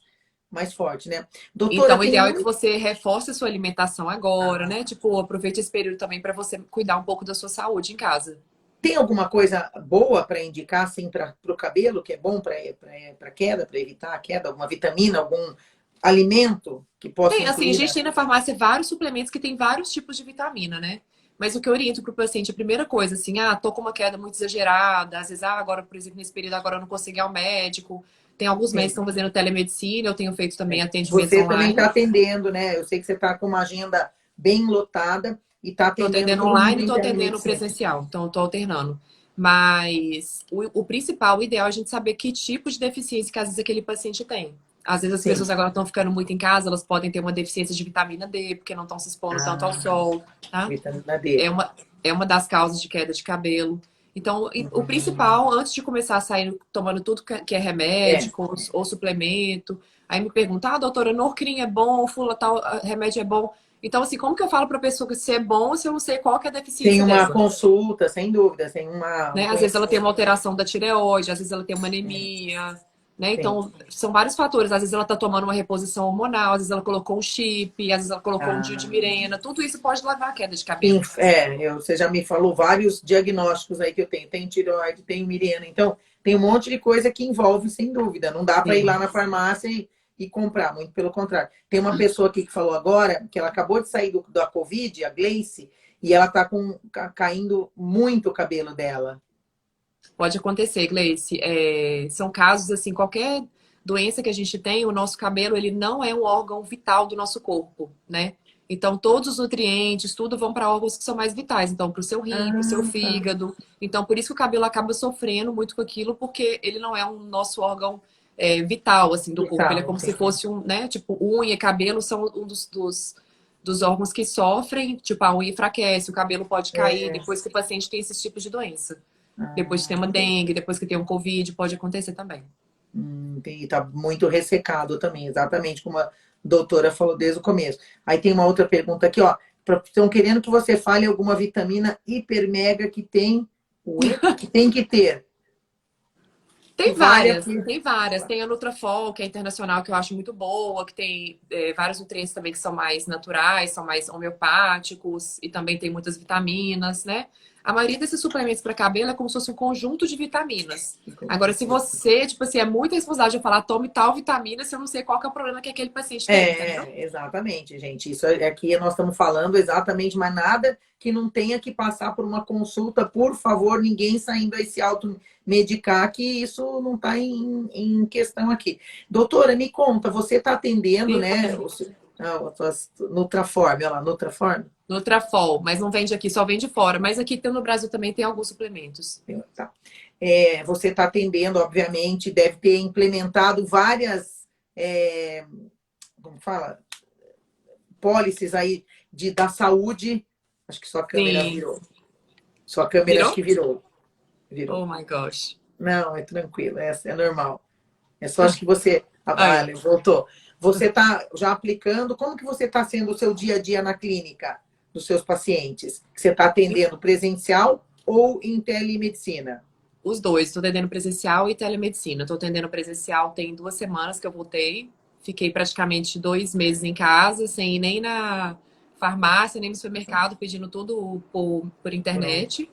mais forte, né? Doutora, Então, o tem ideal é que muito. você reforce a sua alimentação agora, Ah, né? Tipo, aproveite esse período também para você cuidar um pouco da sua saúde em casa. tem alguma coisa boa para indicar assim para o cabelo que é bom para queda, para evitar a queda? Alguma vitamina, algum alimento que possa Tem, assim, a incluir gente tem nessa? na farmácia vários suplementos que tem vários tipos de vitamina, né? Mas o que eu oriento para o paciente, a primeira coisa, assim, tô com uma queda muito exagerada, às vezes, agora, por exemplo, nesse período agora eu não consigo ir ao médico. Tem alguns médicos Sim. que estão fazendo telemedicina, eu tenho feito também atendimentos Você também está online. atendendo, né? Eu sei que você está com uma agenda bem lotada e está Tô atendendo atendendo todo mundo online e em tô atendendo telemedicina. presencial, então eu tô alternando. Mas o principal, o ideal é a gente saber que tipo de deficiência que às vezes aquele paciente tem. Às vezes as Sim. pessoas agora estão ficando muito em casa, elas podem ter uma deficiência de vitamina D, porque não estão se expondo tanto ao Ah, sol, tá? vitamina D. É uma das causas de queda de cabelo. Então, o Hum, principal, antes de começar a sair tomando tudo que é é. remédio ou suplemento, aí me pergunta, doutora, Norcrin é bom, fula tal remédio é bom. Então, assim, como que eu falo para a pessoa que se é bom se eu não sei qual que é a Sem deficiência uma dela? consulta, sem dúvida, sem um Né? Às vezes ela tem uma conhecimento. alteração da tireoide, às vezes ela tem uma anemia, né? Sim. Então, são vários fatores. Às vezes ela está tomando uma reposição hormonal, às vezes ela colocou um chip, às vezes ela colocou um DIU de Ah, Mirena. Tudo isso pode levar à queda de sim, cabelo. você já me falou vários diagnósticos aí que eu tenho. Tenho tireoide, tenho Mirena. Então, tem um monte de coisa que envolve, sem dúvida. Não dá para ir lá Sim. na farmácia e comprar, muito pelo contrário. Tem uma pessoa aqui que falou agora que ela acabou de sair da Covid, a Gleice, e ela tá caindo muito o cabelo dela. Pode acontecer, Gleice. São casos assim, qualquer doença que a gente tem, o nosso cabelo ele não é um órgão vital do nosso corpo, né? Então, todos os nutrientes, tudo vão para órgãos que são mais vitais. Então, para o seu rim, para o seu Ah, tá. fígado. Então, por isso que o cabelo acaba sofrendo muito com aquilo, porque ele não é um nosso órgão vital, assim, do corpo. Ele é Vital, como se entendi. fosse né? Tipo, unha e cabelo são um dos órgãos que sofrem. Tipo, a unha enfraquece, o cabelo pode cair É, depois que o paciente tem esses tipos de doença. Depois que tem uma entendi. dengue, depois que tem um Covid, pode acontecer também. Entendi. Tá muito ressecado também, exatamente como a doutora falou desde o começo. Aí tem uma outra pergunta aqui, ó. Estão querendo que você fale alguma vitamina hiper mega que tem, que tem que ter, que Tem vale a várias, pena. tem várias. Tem a Nutrafol, que é internacional, que eu acho muito boa, que tem vários nutrientes também que são mais naturais, são mais homeopáticos, e também tem muitas vitaminas, né? A maioria desses suplementos para cabelo é como se fosse um conjunto de vitaminas. Agora, se você, tipo assim, é muita responsabilidade de falar, tome tal vitamina, se eu não sei qual que é o problema que aquele paciente tem, entendeu? Exatamente, gente. Isso aqui nós estamos falando exatamente, mas nada que não tenha que passar por uma consulta, por favor, ninguém saindo a se automedicar, que isso não está em questão aqui. Doutora, me conta, você está atendendo, Sim, né? Nutraform, olha lá, Nutraform. Nutrafol, mas não vende aqui, só vende fora. Mas aqui no Brasil também tem alguns suplementos. Tá. Você está atendendo, obviamente, deve ter implementado várias, como fala, pólices aí da saúde. Acho que sua câmera Sim. virou. Sua câmera acho Virou? que virou. Virou. Oh my gosh. Não, é tranquilo, é normal. É só acho que você. Ah, Aí. voltou. Você está já aplicando. Como que você está sendo o seu dia a dia na clínica dos seus pacientes? Você está atendendo presencial ou em telemedicina? Os dois, estou atendendo presencial e telemedicina. Estou atendendo presencial tem 2 semanas que eu voltei. Fiquei praticamente 2 meses em casa, sem ir nem na farmácia, nem no supermercado, pedindo tudo por Pronto. internet.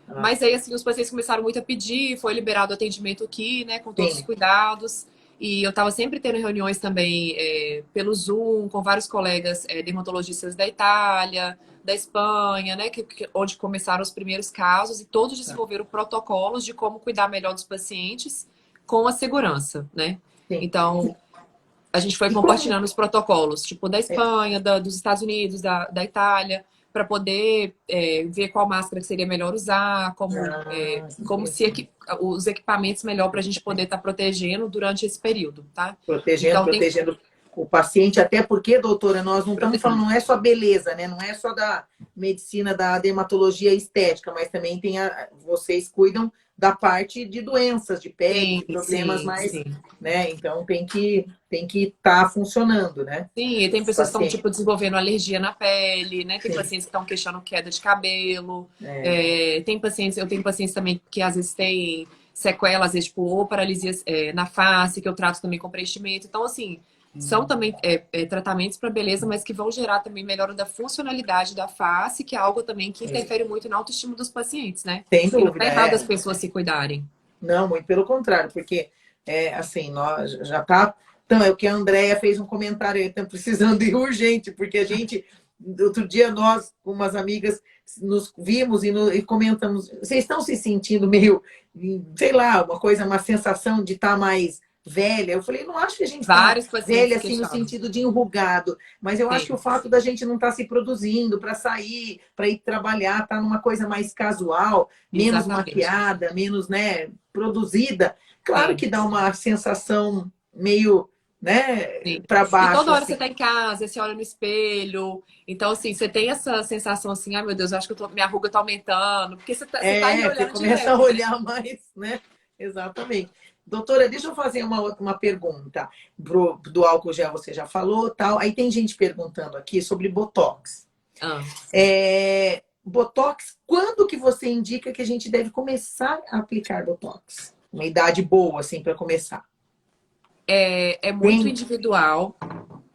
Ah, Mas aí, assim, os pacientes começaram muito a pedir, foi liberado o atendimento aqui, né, com todos os sim. cuidados. E eu estava sempre tendo reuniões também pelo Zoom, com vários colegas dermatologistas da Itália, da Espanha, né, onde começaram os primeiros casos, e todos Tá. desenvolveram protocolos de como cuidar melhor dos pacientes com a segurança, né? Sim. Então, a gente foi E como? compartilhando os protocolos, tipo da É, Espanha, dos Estados Unidos, da Itália, para poder ver qual máscara que seria melhor usar, como se os equipamentos melhor para a gente poder estar protegendo durante esse período, tá? protegendo, Então tem protegendo o paciente, até porque, doutora, nós não estamos falando, não é só beleza, né? Não é só da medicina, da dermatologia estética, mas também vocês cuidam da parte de doenças, de pele, sim, de problemas sim, mais, sim. né? Então tem que estar funcionando, né? Sim, e tem Os pessoas que estão, pacientes. tipo, desenvolvendo alergia na pele, né? Tem Sim, pacientes que estão queixando queda de cabelo. é, Eu tenho pacientes também que às vezes têm sequelas, às vezes, tipo, ou paralisias na face, que eu trato também com preenchimento. Então, assim, são também tratamentos para beleza, mas que vão gerar também melhora da funcionalidade da face, que é algo também que interfere muito na autoestima dos pacientes, né? sem E não é dúvida, errado as pessoas se cuidarem. Não, muito pelo contrário, porque assim, nós já tá. Então, é o que a Andrea fez um comentário aí, estamos precisando de urgente, porque a gente, outro dia, nós, com umas amigas, nos vimos e comentamos, vocês estão se sentindo meio, sei lá, uma coisa, uma sensação de estar mais velha? Eu falei, não acho que a gente está Vários pacientes velha assim no questionam. sentido de enrugado, mas eu acho que o Sim, fato da gente não estar se produzindo para sair, para ir trabalhar, estar numa coisa mais casual, menos exatamente. maquiada, menos, né, produzida, claro Sim. que dá uma sensação meio, né, Sim. para E baixo, toda hora você assim. tá em casa, você olha no espelho. Então, assim, você tem essa sensação assim, ai meu Deus, eu acho que minha ruga tá aumentando. Porque você tá ali Você olhando começa a direto, né? olhar mais, né? Exatamente. Doutora, deixa eu fazer uma pergunta. Do álcool gel você já falou, tal. Aí tem gente perguntando aqui sobre Botox. Ah. Botox, quando que você indica que a gente deve começar a aplicar Botox? Uma idade boa, assim, para começar. É muito Tem. individual,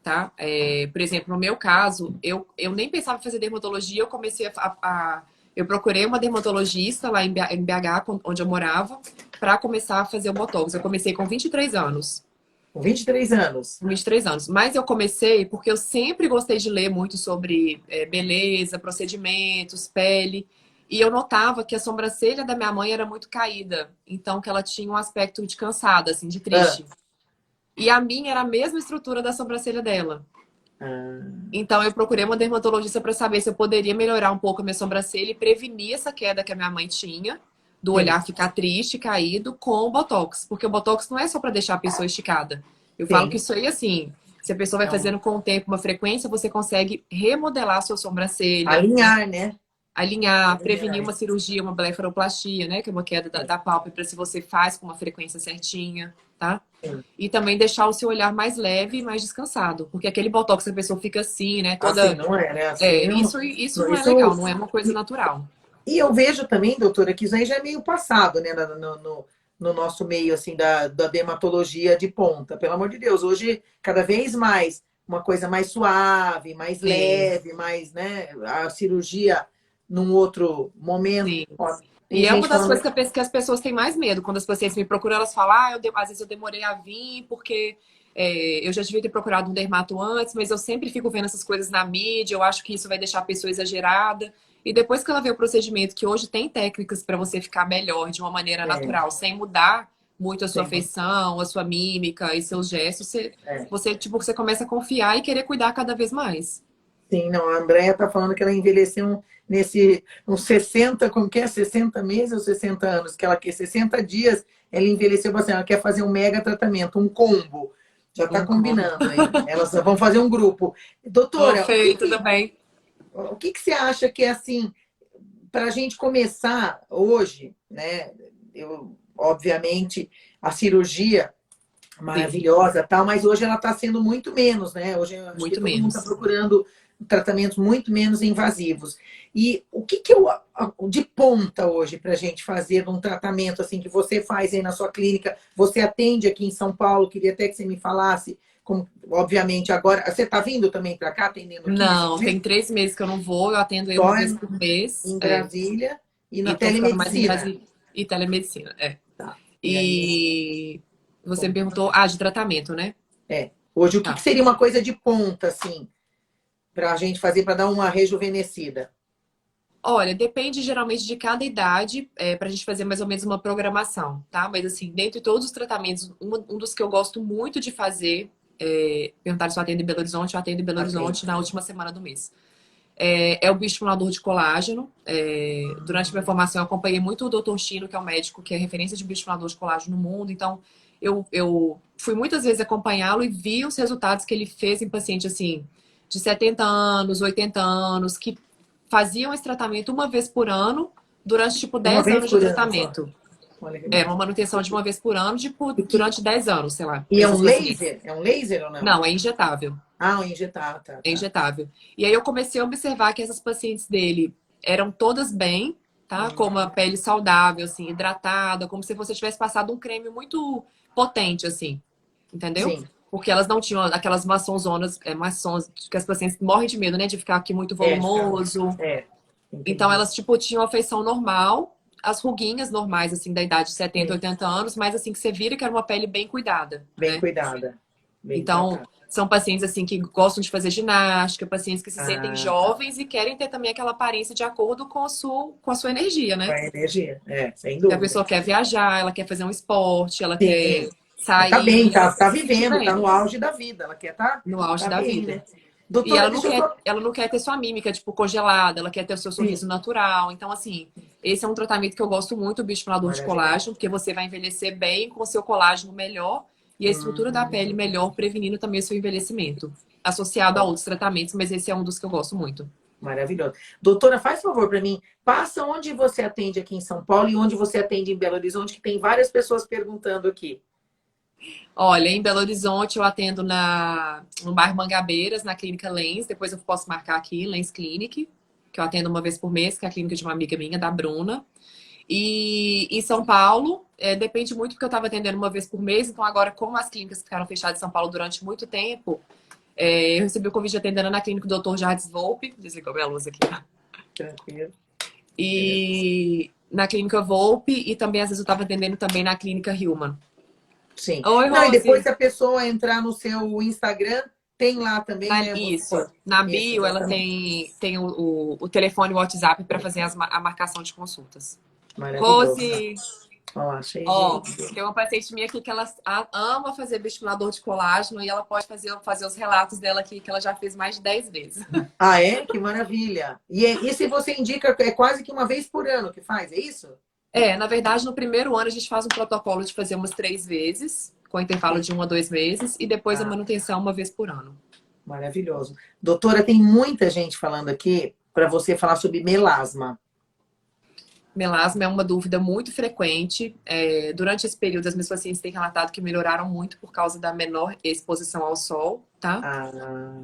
tá? Por exemplo, no meu caso, eu nem pensava em fazer dermatologia, eu comecei eu procurei uma dermatologista lá em BH, onde eu morava, para começar a fazer o Botox. Eu comecei com 23 anos. Com 23 anos. 23 anos. Mas eu comecei porque eu sempre gostei de ler muito sobre beleza, procedimentos, pele. E eu notava que a sobrancelha da minha mãe era muito caída. Então, que ela tinha um aspecto de cansada, assim, de Ah, triste. E a minha era a mesma estrutura da sobrancelha dela. ah, Então, eu procurei uma dermatologista para saber se eu poderia melhorar um pouco a minha sobrancelha e prevenir essa queda que a minha mãe tinha, do sim, olhar ficar triste, caído, com o Botox. Porque o Botox não é só para deixar a pessoa esticada. Eu falo que sim. isso aí, assim, se a pessoa vai Então, fazendo com o tempo uma frequência, você consegue remodelar a sua sobrancelha, alinhar, né? alinhar, prevenir Alinhar. uma cirurgia, uma blefaroplastia, né? Que é uma queda da pálpebra, se você faz com uma frequência certinha, tá? Sim. E também deixar o seu olhar mais leve e mais descansado. Porque aquele botox a pessoa fica assim, né? Assim Toda. não é, né? Assim não. Isso não é legal, Isso. não é uma coisa natural. E eu vejo também, doutora, que isso aí já é meio passado, né, no nosso meio, assim, da dermatologia de ponta. Pelo amor de Deus, hoje, cada vez mais, uma coisa mais suave, mais Sim, leve, mais, né, a cirurgia num outro momento. sim. Ó, tem E é uma gente das falando, coisas que as pessoas têm mais medo. Quando as pacientes me procuram, elas falam, às vezes eu demorei a vir porque eu já devia ter procurado um dermato antes, mas eu sempre fico vendo essas coisas na mídia, eu acho que isso vai deixar a pessoa exagerada. E depois que ela vê o procedimento, que hoje tem técnicas para você ficar melhor de uma maneira é, natural, sem mudar muito a sua tem, feição, a sua mímica e seus gestos, é. tipo, você começa a confiar e querer cuidar cada vez mais. Sim, não, a Andrea tá falando que ela envelheceu nesse, uns 60, como que é? 60 meses ou 60 anos, que ela quer 60 dias, ela envelheceu bastante, ela quer fazer um mega tratamento, um combo. Já está Um combo. combinando aí. Elas vão fazer um grupo. Oh, Doutora, Fei, tudo bem? o que que você acha que é assim, para a gente começar hoje, né? Eu, obviamente, a cirurgia Sim, maravilhosa, tal, mas hoje ela está sendo muito menos, né? Hoje eu acho que muito todo mundo está menos. procurando tratamentos muito menos invasivos. E o que que eu de ponta hoje para a gente fazer um tratamento assim que você faz aí na sua clínica? Você atende aqui em São Paulo? Queria até que você me falasse. Como, obviamente agora você está vindo também para cá atendendo aqui nesse Não, momento? tem 3 meses que eu não vou, eu atendo aí Só uma vez por mês, em Brasília e na e tô ficando mais em telemedicina. Brasília e telemedicina, Tá. E aí, E você me bom, perguntou, de tratamento, né? hoje o que que Tá. seria uma coisa de ponta assim? Para a gente fazer para dar uma rejuvenescida. Olha, depende geralmente de cada idade, para a gente fazer mais ou menos uma programação, tá? Mas assim, dentre todos os tratamentos, um dos que eu gosto muito de fazer, perguntaram se eu atendo em Belo Horizonte, eu atendo em Belo Atende. Horizonte na última semana do mês. É o bioestimulador de colágeno. Durante minha formação, eu acompanhei muito o Dr. Chino, que é um médico que é referência de bioestimulador de colágeno no mundo. Então, eu fui muitas vezes acompanhá-lo e vi os resultados que ele fez em pacientes assim, de 70 anos, 80 anos, que faziam esse tratamento uma vez por ano, durante tipo Uma 10 vez anos de por ano só. tratamento. Olha que Uma bacana. manutenção de uma vez por ano, tipo, E, durante 10 anos, sei lá, e é um esses pacientes. laser? É um laser ou não? Não, é injetável. Ah, um injetar, tá, É tá. injetável. E aí eu comecei a observar que essas pacientes dele eram todas bem, tá? Com uma pele saudável, assim, hidratada, como se você tivesse passado um creme muito potente, assim, entendeu? Sim, Porque elas não tinham aquelas maçonzonas, maçons, que as pacientes morrem de medo, né? De ficar aqui muito é, de ficar. volumoso. É, Então entendi. elas, tipo, tinham a feição normal, as ruguinhas normais, assim, da idade de 70, Sim, 80 anos, mas assim, que você vira que era uma pele bem cuidada, bem né? cuidada, bem Então, tratada. são pacientes assim que gostam de fazer ginástica, pacientes que se sentem Ah, tá. jovens e querem ter também aquela aparência de acordo com a sua energia, Com né? a energia, sem Se a dúvida. pessoa quer viajar, ela quer fazer um esporte, ela quer Sim. Tá bem, sair, ela quer tá se sentir vivendo, tá bem no auge da vida. Ela quer no auge tá da bem, vida. né? E Doutora, ela não deixa eu quer, só. ela não quer ter sua mímica, tipo, congelada, ela quer ter o seu Sim, sorriso natural. Então, assim, esse é um tratamento que eu gosto muito, o bioestimulador de maravilhoso. colágeno, porque você vai envelhecer bem com o seu colágeno melhor e a estrutura da pele Hum, melhor, prevenindo também o seu envelhecimento. Associado a ó, outros tratamentos, mas esse é um dos que eu gosto muito. maravilhoso. Doutora, faz favor para mim. Passa onde você atende aqui em São Paulo e onde você atende em Belo Horizonte, que tem várias pessoas perguntando aqui. Olha, em Belo Horizonte eu atendo no bairro Mangabeiras, na clínica Lens, depois eu posso marcar aqui, Lens Clinic, que eu atendo uma vez por mês, que é a clínica de uma amiga minha, da Bruna. E em São Paulo, depende muito porque eu estava atendendo uma vez por mês, então agora, como as clínicas ficaram fechadas em São Paulo durante muito tempo, eu recebi o convite de atendendo na clínica do Dr. Jardim Volpe, desligou minha luz aqui. Tranquilo. E na clínica Volpe, e também às vezes eu estava atendendo também na clínica Hillman. Sim. Oi, Não, e depois Rose. se a pessoa entrar no seu Instagram, tem lá também, né? Isso, na Isso, bio ela exatamente. tem o telefone e o WhatsApp para fazer a marcação de consultas. Maravilhoso. Rose, Ó, cheio ó, de... tem uma paciente minha aqui que ela ama fazer bioestimulador de colágeno e ela pode fazer os relatos dela aqui, que ela já fez mais de 10 vezes. Ah, é? Que maravilha. E se você indica, é quase que uma vez por ano que faz, é isso? Na verdade, no primeiro ano a gente faz um protocolo de fazer umas 3 vezes, com intervalo de 1 a 2 meses, e depois a Ah, manutenção uma vez por ano. maravilhoso. Doutora, tem muita gente falando aqui para você falar sobre melasma. Melasma é uma dúvida muito frequente. Durante esse período, as minhas pacientes têm relatado que melhoraram muito por causa da menor exposição ao sol, tá? Ah,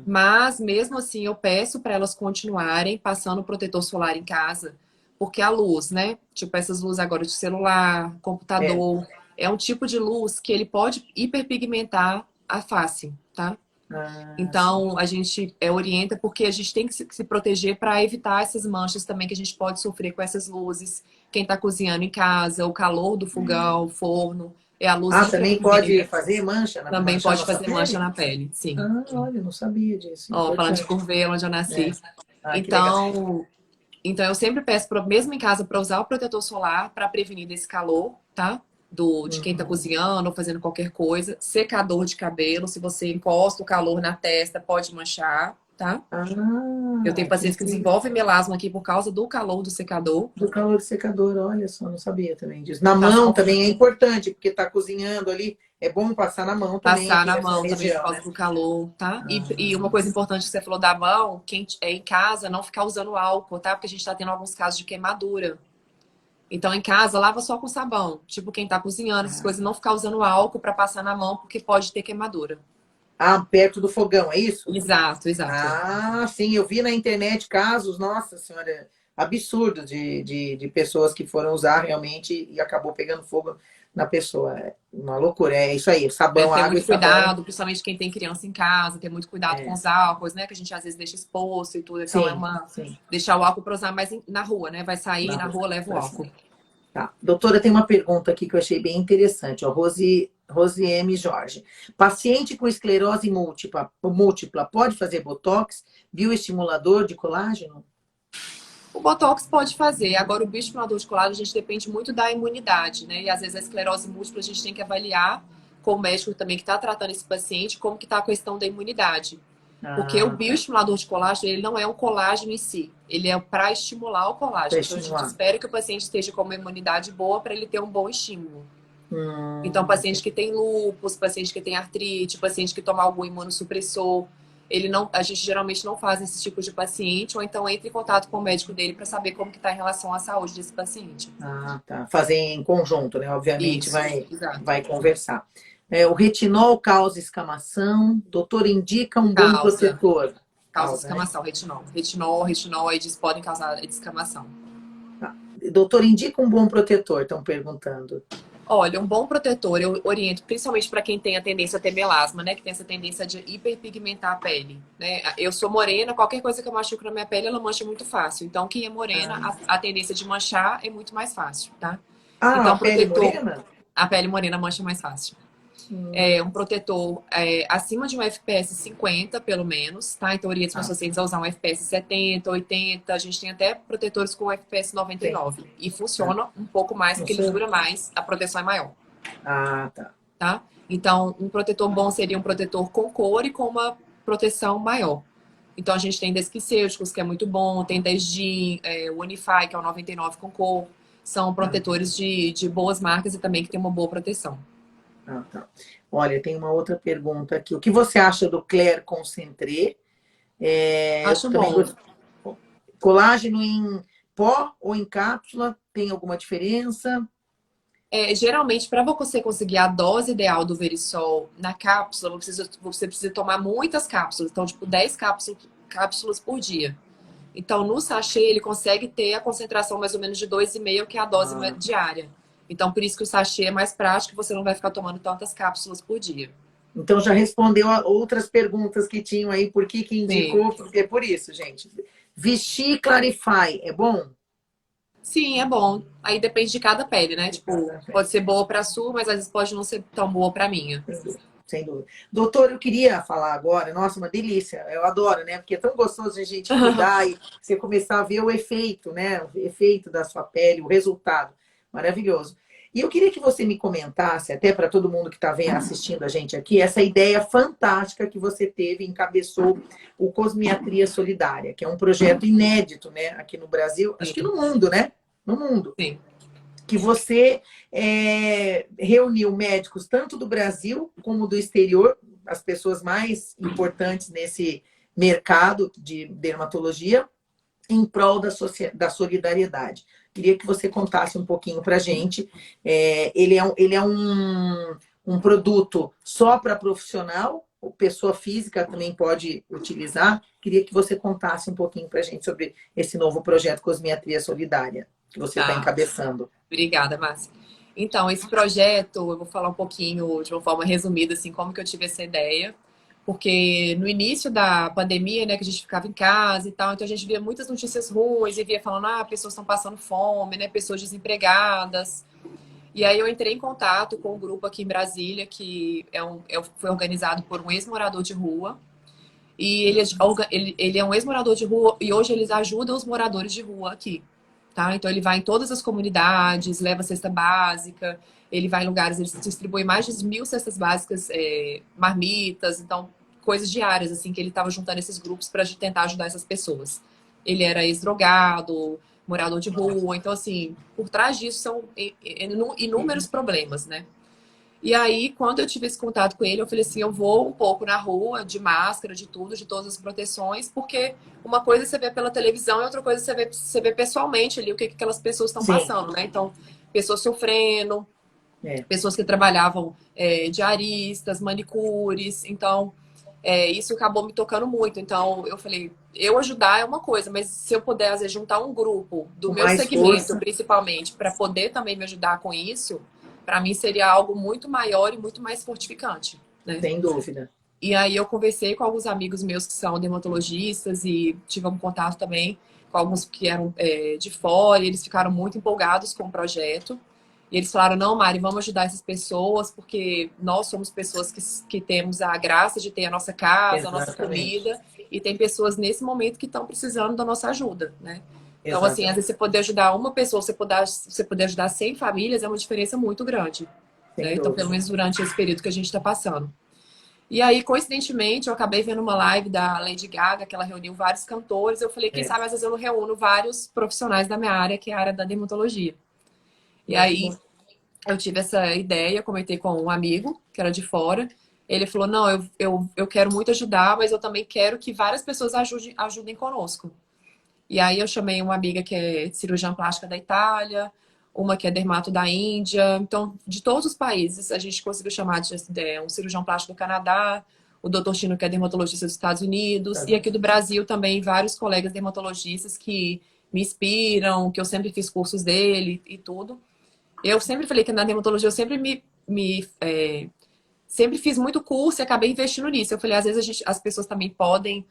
Mas, mesmo assim, eu peço para elas continuarem passando protetor solar em casa, porque a luz, né? Tipo, essas luzes agora de celular, é. computador, é um tipo de luz que ele pode hiperpigmentar a face, tá? Ah, sim. Então, a gente orienta porque a gente tem que se proteger para evitar essas manchas também que a gente pode sofrer com essas luzes. Quem está cozinhando em casa, o calor do fogão, o forno, a luz Ah, também pode infravermelha fazer também manchar pode nossa fazer mancha pele? na pele, sim. Ah, olha, não sabia disso. Ó, falando de Importante. Curvelo, onde eu É. nasci. Ah, que legal. Então, eu sempre peço, mesmo em casa, para usar o protetor solar para prevenir desse calor, tá? De quem tá Uhum. cozinhando ou fazendo qualquer coisa. Secador de cabelo, se você encosta o calor na testa, pode manchar, tá? Eu tenho Ah, que pacientes que desenvolvem melasma aqui por causa do calor do secador. do calor secador, olha só, não sabia também disso. Na Passar, mão também é importante, porque tá cozinhando ali, é bom passar na mão também passar aqui na nessa mão também por região, causa né? do calor, tá? E uma Ah, coisa importante que você falou da mão, quem é em casa, não ficar usando álcool, tá? Porque a gente tá tendo alguns casos de queimadura. Então, em casa, lava só com sabão. Tipo, quem tá cozinhando, essas coisas, não ficar usando álcool para passar na mão, porque pode ter queimadura. perto do fogão, é isso? Exato, exato. Ah, sim, eu vi na internet casos, nossa senhora, absurdos de pessoas que foram usar realmente e acabou pegando fogo na pessoa. É uma loucura, é isso aí, sabão, Ter água e muito sabão. cuidado, principalmente quem tem criança em casa, ter muito cuidado com É, os álcools, né? Que a gente às vezes deixa exposto e tudo. Então, sim, sim, deixar o álcool para usar mais na rua, né? Vai sair na na rua. rua, leva o Vai sim. álcool. Tá. Doutora, tem uma pergunta aqui que eu achei bem interessante. Ó, Rose M. Jorge. Paciente com esclerose múltipla pode fazer botox, bioestimulador de colágeno? O Botox pode fazer. Agora, o bioestimulador de colágeno, a gente depende muito da imunidade, né? E às vezes a esclerose múltipla a gente tem que avaliar com o médico também que está tratando esse paciente como que está a questão da imunidade. Porque o Ah, tá. bioestimulador de colágeno, ele não é um colágeno em si. Ele é para estimular o Para colágeno. Então, a gente estimular. espera que o paciente esteja com uma imunidade boa para ele ter um bom estímulo. Então, paciente que Entendi. tem lúpus, paciente que tem artrite, paciente que toma algum imunossupressor, ele não, a gente geralmente não faz esse tipo de paciente, ou então entra em contato com o médico dele para saber como que está em relação à saúde desse paciente. Ah, tá. Fazer em conjunto, né? Obviamente Isso, vai exato. conversar. O retinol causa escamação. Doutor indica um bom Causa. protetor. Causa Causa, né? descamação, retinol, eles podem causar descamação. Tá. Doutor indica um bom protetor, estão perguntando. Olha, um bom protetor eu oriento principalmente para quem tem a tendência a ter melasma, né? Que tem essa tendência de hiperpigmentar a pele, né? Eu sou morena, qualquer coisa que eu machuco na minha pele, ela mancha muito fácil. Então, quem é morena, Ah, a tendência de manchar é muito mais fácil, tá? a Então, pele protetor, morena? a pele morena mancha mais fácil. Um protetor acima de um FPS 50, pelo menos, tá? Então, oriento os meus Ah, pacientes a usar um FPS 70, 80. A gente tem até protetores com FPS tem. 99. E Ah, funciona um pouco mais, não porque ele sei. dura mais, a proteção é maior, Ah, tá. tá? Então, um protetor bom seria um protetor com cor e com uma proteção maior. Então, a gente tem Desquicêuticos, que é muito bom, tem 10G, o Unify, que é o 99 com cor. São Ah, protetores de boas marcas e também que tem uma boa proteção. ah, tá. Olha, tem uma outra pergunta aqui. O que você acha do Claire Concentré? Eu Acho também bom. gosto. Colágeno em pó ou em cápsula? Tem alguma diferença? Geralmente, para você conseguir a dose ideal do Verisol na cápsula, você precisa tomar muitas cápsulas. Então, tipo, 10 cápsulas por dia. Então, no sachê, ele consegue ter a concentração mais ou menos de 2,5, que é a dose diária. Então, por isso que o sachê é mais prático, você não vai ficar tomando tantas cápsulas por dia. Então já respondeu a outras perguntas que tinham aí, por que indicou, Sim. porque é por isso, gente. Vichy Clarify, é bom? Sim, é bom. Aí depende de cada pele, né? Tipo, pode ser boa para sua, mas às vezes pode não ser tão boa para minha. Sem dúvida. Doutor, eu queria falar agora, nossa, uma delícia, eu adoro, né? Porque é tão gostoso a gente cuidar e você começar a ver o efeito, né? O efeito da sua pele, o resultado. Maravilhoso. E eu queria que você me comentasse, até para todo mundo que está assistindo a gente aqui, essa ideia fantástica que você teve, encabeçou o Cosmiatria Solidária, que é um projeto inédito, né? Aqui no Brasil, acho que no mundo, né? No mundo. Sim. Que você reuniu médicos tanto do Brasil como do exterior, as pessoas mais importantes nesse mercado de dermatologia, em prol da solidariedade. Queria que você contasse um pouquinho para a gente. Ele é um produto só para profissional, pessoa física também pode utilizar. Queria que você contasse um pouquinho para a gente sobre esse novo projeto Cosmiatria Solidária, que você está encabeçando. Obrigada, Márcia. Então, esse projeto, eu vou falar um pouquinho de uma forma resumida, assim, como que eu tive essa ideia. Porque no início da pandemia, né, que a gente ficava em casa e tal, então a gente via muitas notícias ruins e via falando, pessoas estão passando fome, né, pessoas desempregadas. E aí eu entrei em contato com um grupo aqui em Brasília, que foi organizado por um ex-morador de rua. E ele é um ex-morador de rua e hoje eles ajudam os moradores de rua aqui. Tá? Então ele vai em todas as comunidades, leva cesta básica, ele vai em lugares, ele distribui mais de 1.000 cestas básicas, marmitas, então coisas diárias assim que ele estava juntando esses grupos para tentar ajudar essas pessoas. Ele era ex-drogado, morador de rua, então assim, por trás disso são inúmeros problemas, né? E aí, quando eu tive esse contato com ele, eu falei assim, eu vou um pouco na rua, de máscara, de tudo, de todas as proteções, porque uma coisa você vê pela televisão e outra coisa você vê pessoalmente ali o que aquelas pessoas estão passando, né? Então, pessoas sofrendo, pessoas que trabalhavam diaristas, manicures, então isso acabou me tocando muito. Então, eu falei, eu ajudar é uma coisa, mas se eu puder, às vezes, juntar um grupo do meu segmento, principalmente, para poder também me ajudar com isso, para mim seria algo muito maior e muito mais fortificante, né? Sem dúvida. E aí eu conversei com alguns amigos meus que são dermatologistas e tive um contato também com alguns que eram de fora, e eles ficaram muito empolgados com o projeto. E eles falaram, não, Mari, vamos ajudar essas pessoas, porque nós somos pessoas que temos a graça de ter a nossa casa, a nossa comida, e tem pessoas nesse momento que estão precisando da nossa ajuda, né? Então, assim, às vezes você poder ajudar uma pessoa, você poder ajudar 100 famílias é uma diferença muito grande. Né? Então, pelo menos durante esse período que a gente está passando. E aí, coincidentemente, eu acabei vendo uma live da Lady Gaga, que ela reuniu vários cantores. Eu falei, quem sabe, às vezes eu não reúno vários profissionais da minha área, que é a área da dermatologia. E aí, eu tive essa ideia, comentei com um amigo, que era de fora. Ele falou, não, eu quero muito ajudar, mas eu também quero que várias pessoas ajudem conosco. E aí eu chamei uma amiga que é cirurgiã plástica da Itália, uma que é dermato da Índia. Então, de todos os países, a gente conseguiu chamar de um cirurgião plástico do Canadá, o Dr. Chino, que é dermatologista dos Estados Unidos, e aqui do Brasil também vários colegas dermatologistas que me inspiram, que eu sempre fiz cursos dele e tudo. Eu sempre falei que na dermatologia eu sempre sempre fiz muito curso e acabei investindo nisso. Eu falei, às vezes as pessoas também podem,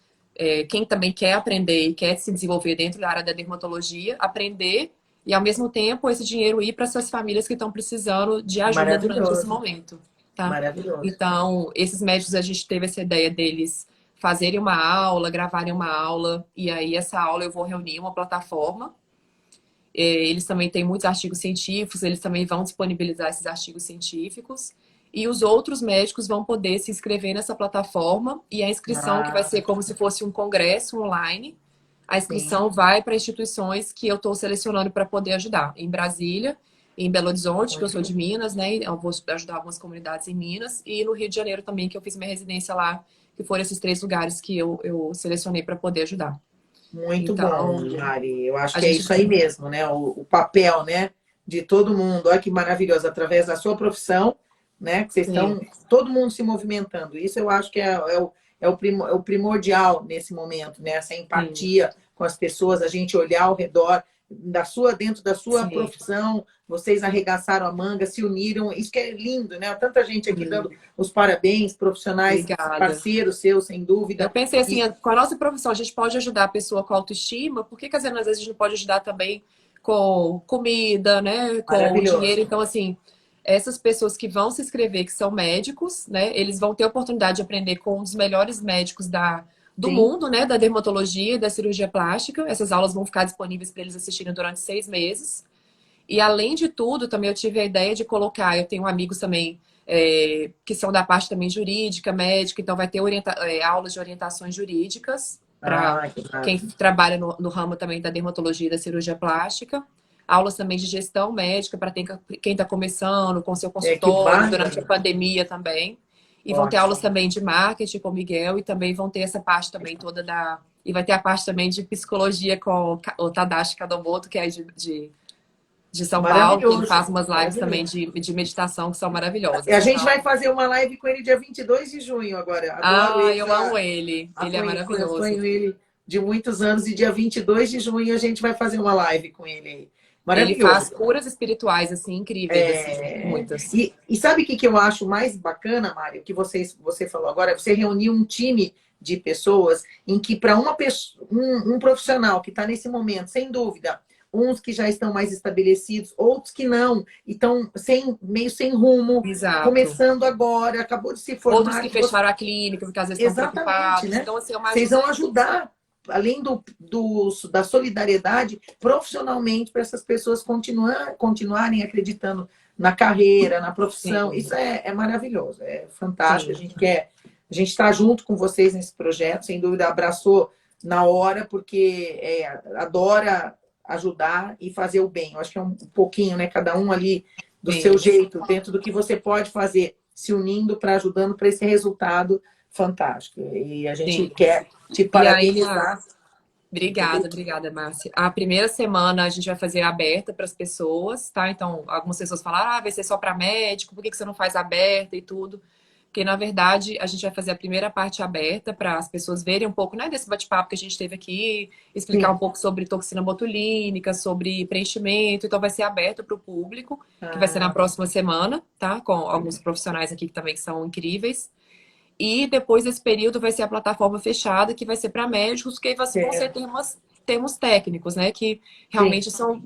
quem também quer aprender e quer se desenvolver dentro da área da dermatologia, aprender e, ao mesmo tempo, esse dinheiro ir para essas famílias que estão precisando de ajuda durante esse momento. Tá? Maravilhoso. Então, esses médicos, a gente teve essa ideia deles fazerem uma aula, gravarem uma aula, e aí essa aula eu vou reunir uma plataforma. Eles também têm muitos artigos científicos, eles também vão disponibilizar esses artigos científicos. E os outros médicos vão poder se inscrever nessa plataforma, e a inscrição, que vai ser como se fosse um congresso online, a inscrição vai para instituições que eu estou selecionando para poder ajudar. Em Brasília, em Belo Horizonte, que eu sou de Minas, né? Eu vou ajudar algumas comunidades em Minas. E no Rio de Janeiro também, que eu fiz minha residência lá, que foram esses 3 lugares que eu selecionei para poder ajudar. Muito bom, Mari. Eu acho que é isso aí mesmo, né? O papel, né? De todo mundo. Olha que maravilhoso. Através da sua profissão, né? Que vocês estão todo mundo se movimentando. Isso eu acho que é o primordial nesse momento, né? Essa empatia com as pessoas, a gente olhar ao redor dentro da sua Sim. profissão, vocês arregaçaram a manga, se uniram, isso que é lindo, né? Tanta gente aqui Sim. dando os parabéns, profissionais, Obrigada. parceiros seus, sem Eu dúvida. pensei assim, com a nossa profissão, a gente pode ajudar a pessoa com autoestima, por que, às vezes a gente não pode ajudar também com comida, né? Com Maravilhoso. dinheiro? Então, assim, essas pessoas que vão se inscrever, que são médicos, né? Eles vão ter a oportunidade de aprender com um dos melhores médicos do Sim. mundo, né? Da dermatologia e da cirurgia plástica. Essas aulas vão ficar disponíveis para eles assistirem durante 6 meses. E além de tudo, também eu tive a ideia de colocar, eu tenho amigos também que são da parte também jurídica, médica, então vai ter aulas de orientações jurídicas para quem trabalha no ramo também da dermatologia e da cirurgia plástica. Aulas também de gestão médica para quem está começando com seu consultório durante a pandemia também. E vão ter aulas também de marketing com o Miguel e também vão ter essa parte também toda da... E vai ter a parte também de psicologia com o Tadashi Kadomoto, que é de São Paulo, que ele faz umas lives também de meditação que são maravilhosas. E a gente vai fazer uma live com ele dia 22 de junho agora. Adoro ele. Eu amo ele. Ele é maravilhoso. Acompanho ele de muitos anos e dia 22 de junho a gente vai fazer uma live com ele aí. Ele faz curas espirituais, assim, incríveis, assim, muitas. E sabe o que eu acho mais bacana, Mário? Que você falou agora, você reuniu um time de pessoas em que para um profissional que está nesse momento, sem dúvida, uns que já estão mais estabelecidos, outros que não, e estão meio sem rumo, começando agora, acabou de se formar. Outros que fecharam a clínica, porque às vezes estão preocupados. Né? Então, assim, vocês vão ajudar, além da solidariedade, profissionalmente, para essas pessoas continuarem acreditando na carreira, na profissão. Sim. Isso é maravilhoso, é fantástico. Sim. A gente está junto com vocês nesse projeto, sem dúvida, abraçou na hora, porque adora ajudar e fazer o bem. Eu acho que é um pouquinho, né? Cada um ali do seu jeito, dentro do que você pode fazer, se unindo para ajudando para esse resultado fantástico. E a gente quer te parabenizar. Obrigada, Márcia. A primeira semana a gente vai fazer aberta para as pessoas, tá? Então, algumas pessoas falaram, vai ser só para médico, por que você não faz aberta e tudo? Porque, na verdade, a gente vai fazer a primeira parte aberta para as pessoas verem um pouco, né, desse bate-papo que a gente teve aqui, explicar um pouco sobre toxina botulínica, sobre preenchimento. Então, vai ser aberto para o público, que vai ser na próxima semana, tá? Com alguns profissionais aqui que também são incríveis. E depois desse período vai ser a plataforma fechada, que vai ser para médicos, que aí vão ser termos técnicos, né? Que realmente são...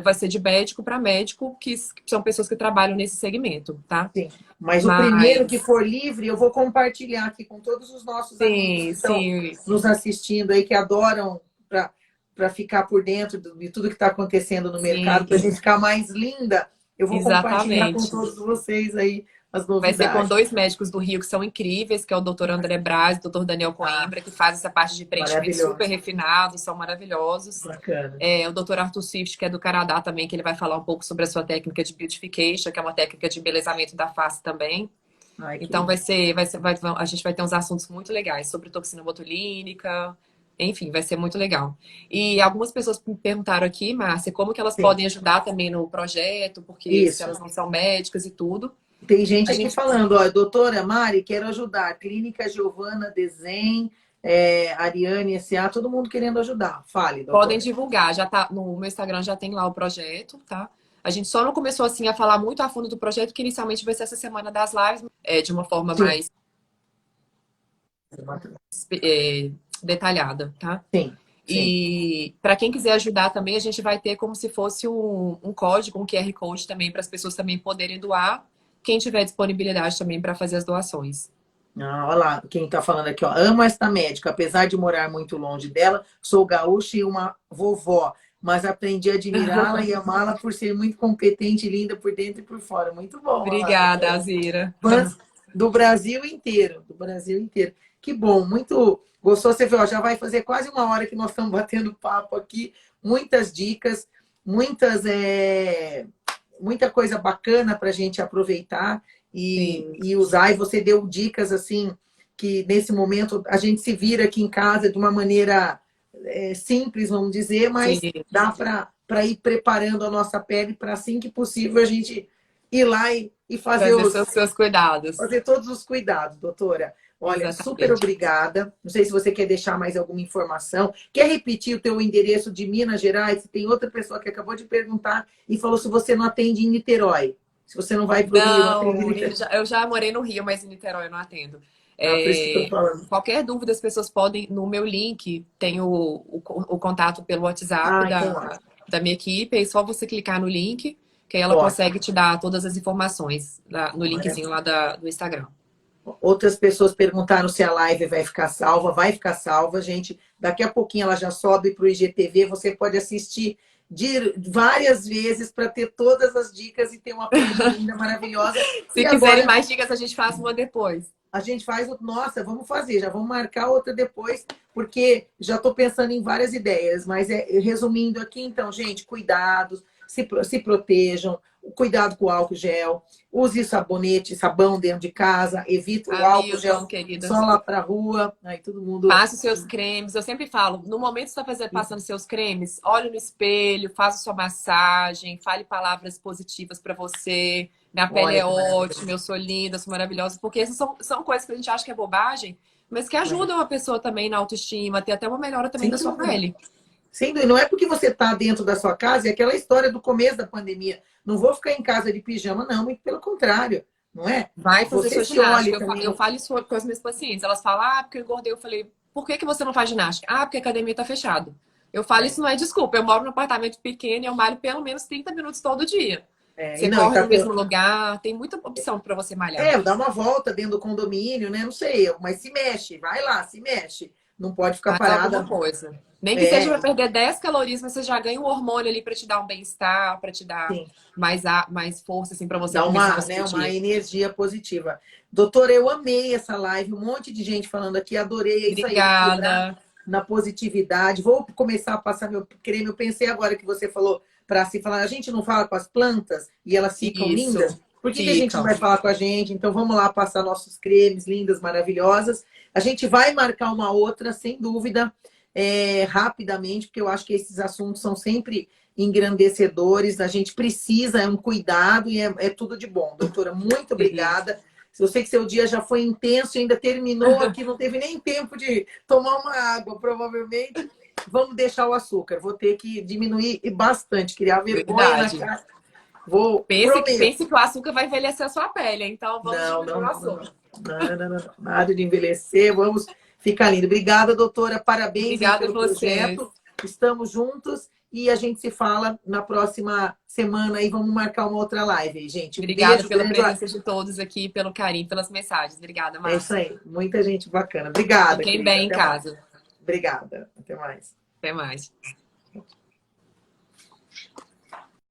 vai ser de médico para médico, que são pessoas que trabalham nesse segmento, tá? Sim. Mas o primeiro que for livre, eu vou compartilhar aqui com todos os nossos amigos que estão nos assistindo aí, que adoram para ficar por dentro de tudo que está acontecendo no mercado, para a gente ficar mais linda. Eu vou compartilhar com todos vocês aí as novidades. Vai ser com 2 médicos do Rio que são incríveis, que é o Dr. André Braz e o Dr. Daniel Coimbra, que fazem essa parte de preenchimento super refinado, são maravilhosos. Bacana. O Dr. Arthur Swift, que é do Canadá também, que ele vai falar um pouco sobre a sua técnica de beautification, que é uma técnica de embelezamento da face também. Então a gente vai ter uns assuntos muito legais sobre toxina botulínica. Enfim, vai ser muito legal. E algumas pessoas me perguntaram aqui, Márcia, como que elas podem ajudar também no projeto, porque se elas não são médicas e tudo. Tem gente aqui falando, ó, doutora Mari, quero ajudar. Clínica Giovana Desenho, Ariane S.A., todo mundo querendo ajudar. Fale, doutora. Podem divulgar, já tá no meu Instagram, já tem lá o projeto, tá? A gente só não começou assim a falar muito a fundo do projeto, que inicialmente vai ser essa semana das lives, de uma forma mais detalhada, tá? Sim. E para quem quiser ajudar também, a gente vai ter como se fosse um código, um QR Code também, para as pessoas também poderem doar. Quem tiver disponibilidade também para fazer as doações. Olha lá, quem está falando aqui, ó. Amo esta médica, apesar de morar muito longe dela, sou gaúcha e uma vovó, mas aprendi a admirá-la e amá-la por ser muito competente e linda por dentro e por fora. Muito bom. Obrigada, Azira. Fãs do Brasil inteiro, Que bom, muito gostoso. Você viu, ó, já vai fazer quase 1 hora que nós estamos batendo papo aqui. Muitas dicas, muita coisa bacana para a gente aproveitar e usar. E você deu dicas assim que nesse momento a gente se vira aqui em casa de uma maneira simples, vamos dizer, mas dá para ir preparando a nossa pele para assim que possível a gente ir lá e fazer os seus cuidados. Fazer todos os cuidados, doutora. Olha, super Exatamente. obrigada. Não sei se você quer deixar mais alguma informação. Quer repetir o teu endereço de Minas Gerais? Tem outra pessoa que acabou de perguntar e falou se você não atende em Niterói. Se você não vai para o Rio, não atende em Não, Niterói. eu já morei no Rio, mas em Niterói eu não atendo. Ah, por isso que eu tô falando. Qualquer dúvida, as pessoas podem, no meu link, tem o contato pelo WhatsApp Ah, então ótimo. da minha equipe, é só você clicar no link, que aí ela Ótimo. consegue te dar todas as informações no linkzinho Maravilha. lá do Instagram. Outras pessoas perguntaram se a live vai ficar salva. Vai ficar salva, gente. Daqui a pouquinho ela já sobe para o IGTV. Você pode assistir várias vezes para ter todas as dicas e ter uma pele linda, maravilhosa. E Se quiserem agora mais dicas, a gente faz uma depois. a gente faz o. Nossa, vamos fazer, já vamos marcar outra depois, porque já estou pensando em várias ideias. Mas resumindo aqui, então, gente, cuidados, se protejam, cuidado com o álcool gel, use sabonete, sabão dentro de casa, evita o álcool Hamilton, gel queridas. só lá para a rua. Aí todo mundo. Passe os seus cremes. Eu sempre falo, no momento que você está passando seus cremes, olhe no espelho, faça sua massagem, fale palavras positivas para você. Minha pele Olha é que maravilha. ótima, eu sou linda, sou maravilhosa. Porque essas são coisas que a gente acha que é bobagem, mas que ajudam a pessoa também na autoestima, ter até uma melhora também Sem da sua dúvida. pele. Sem dúvida. Não é porque você está dentro da sua casa, é aquela história do começo da pandemia. Não vou ficar em casa de pijama, não, muito pelo contrário, não é? Vai fazer Você sua se olhe ginástica. Eu também. falo isso com as minhas pacientes. Elas falam, porque eu engordei. Eu falei, por que você não faz ginástica? Porque a academia tá fechada. Eu falo, isso não é desculpa. Eu moro num apartamento pequeno e eu malho pelo menos 30 minutos todo dia. E Você não, e corre tá, no mesmo lugar, tem muita opção para você malhar. dá uma volta dentro do condomínio, né? Não sei, mas se mexe, vai lá, se mexe. Não pode ficar Faz alguma parada. coisa. Nem que seja É, para perder 10 calorias, mas você já ganha um hormônio ali para te dar um bem-estar, para te dar sim, mais força assim para você dá começar o uma, seu né, uma dia. energia positiva. Doutora, eu amei essa live, um monte de gente falando aqui, adorei, é isso aí, vibrar Obrigada. na positividade. Vou começar a passar meu creme. Eu pensei agora que você falou para se falar, a gente não fala com as plantas e elas ficam lindas. Isso. Por que a gente não vai Ficam. falar com a gente? Então vamos lá passar nossos cremes lindas, maravilosas. A gente vai marcar uma outra, sem dúvida, rapidamente, porque eu acho que esses assuntos são sempre engrandecedores. A gente precisa, é um cuidado e é tudo de bom. Doutora, muito Sim. obrigada. Eu sei que seu dia já foi intenso e ainda terminou aqui, não teve nem tempo de tomar uma água, provavelmente. Vamos deixar o açúcar. Vou ter que diminuir bastante, criar vergonha na Verdade. cara. Vou, prometo. Pense que o açúcar vai envelhecer a sua pele, então vamos Não, diminuir não, o não, não, açúcar. não. Não, não, não, não. Nada de envelhecer. Vamos ficar lindo. Obrigada, doutora. Parabéns aí Obrigada a pelo vocês. projeto. Estamos juntos e a gente se fala na próxima semana e vamos marcar uma outra live, gente. Um Obrigada beijo pela grande. presença de todos aqui, pelo carinho, pelas mensagens. Obrigada, É isso Márcia. aí. Muita gente bacana. Obrigada, Fiquem querida. bem em Até mais. casa. Obrigada. Até mais. Até mais.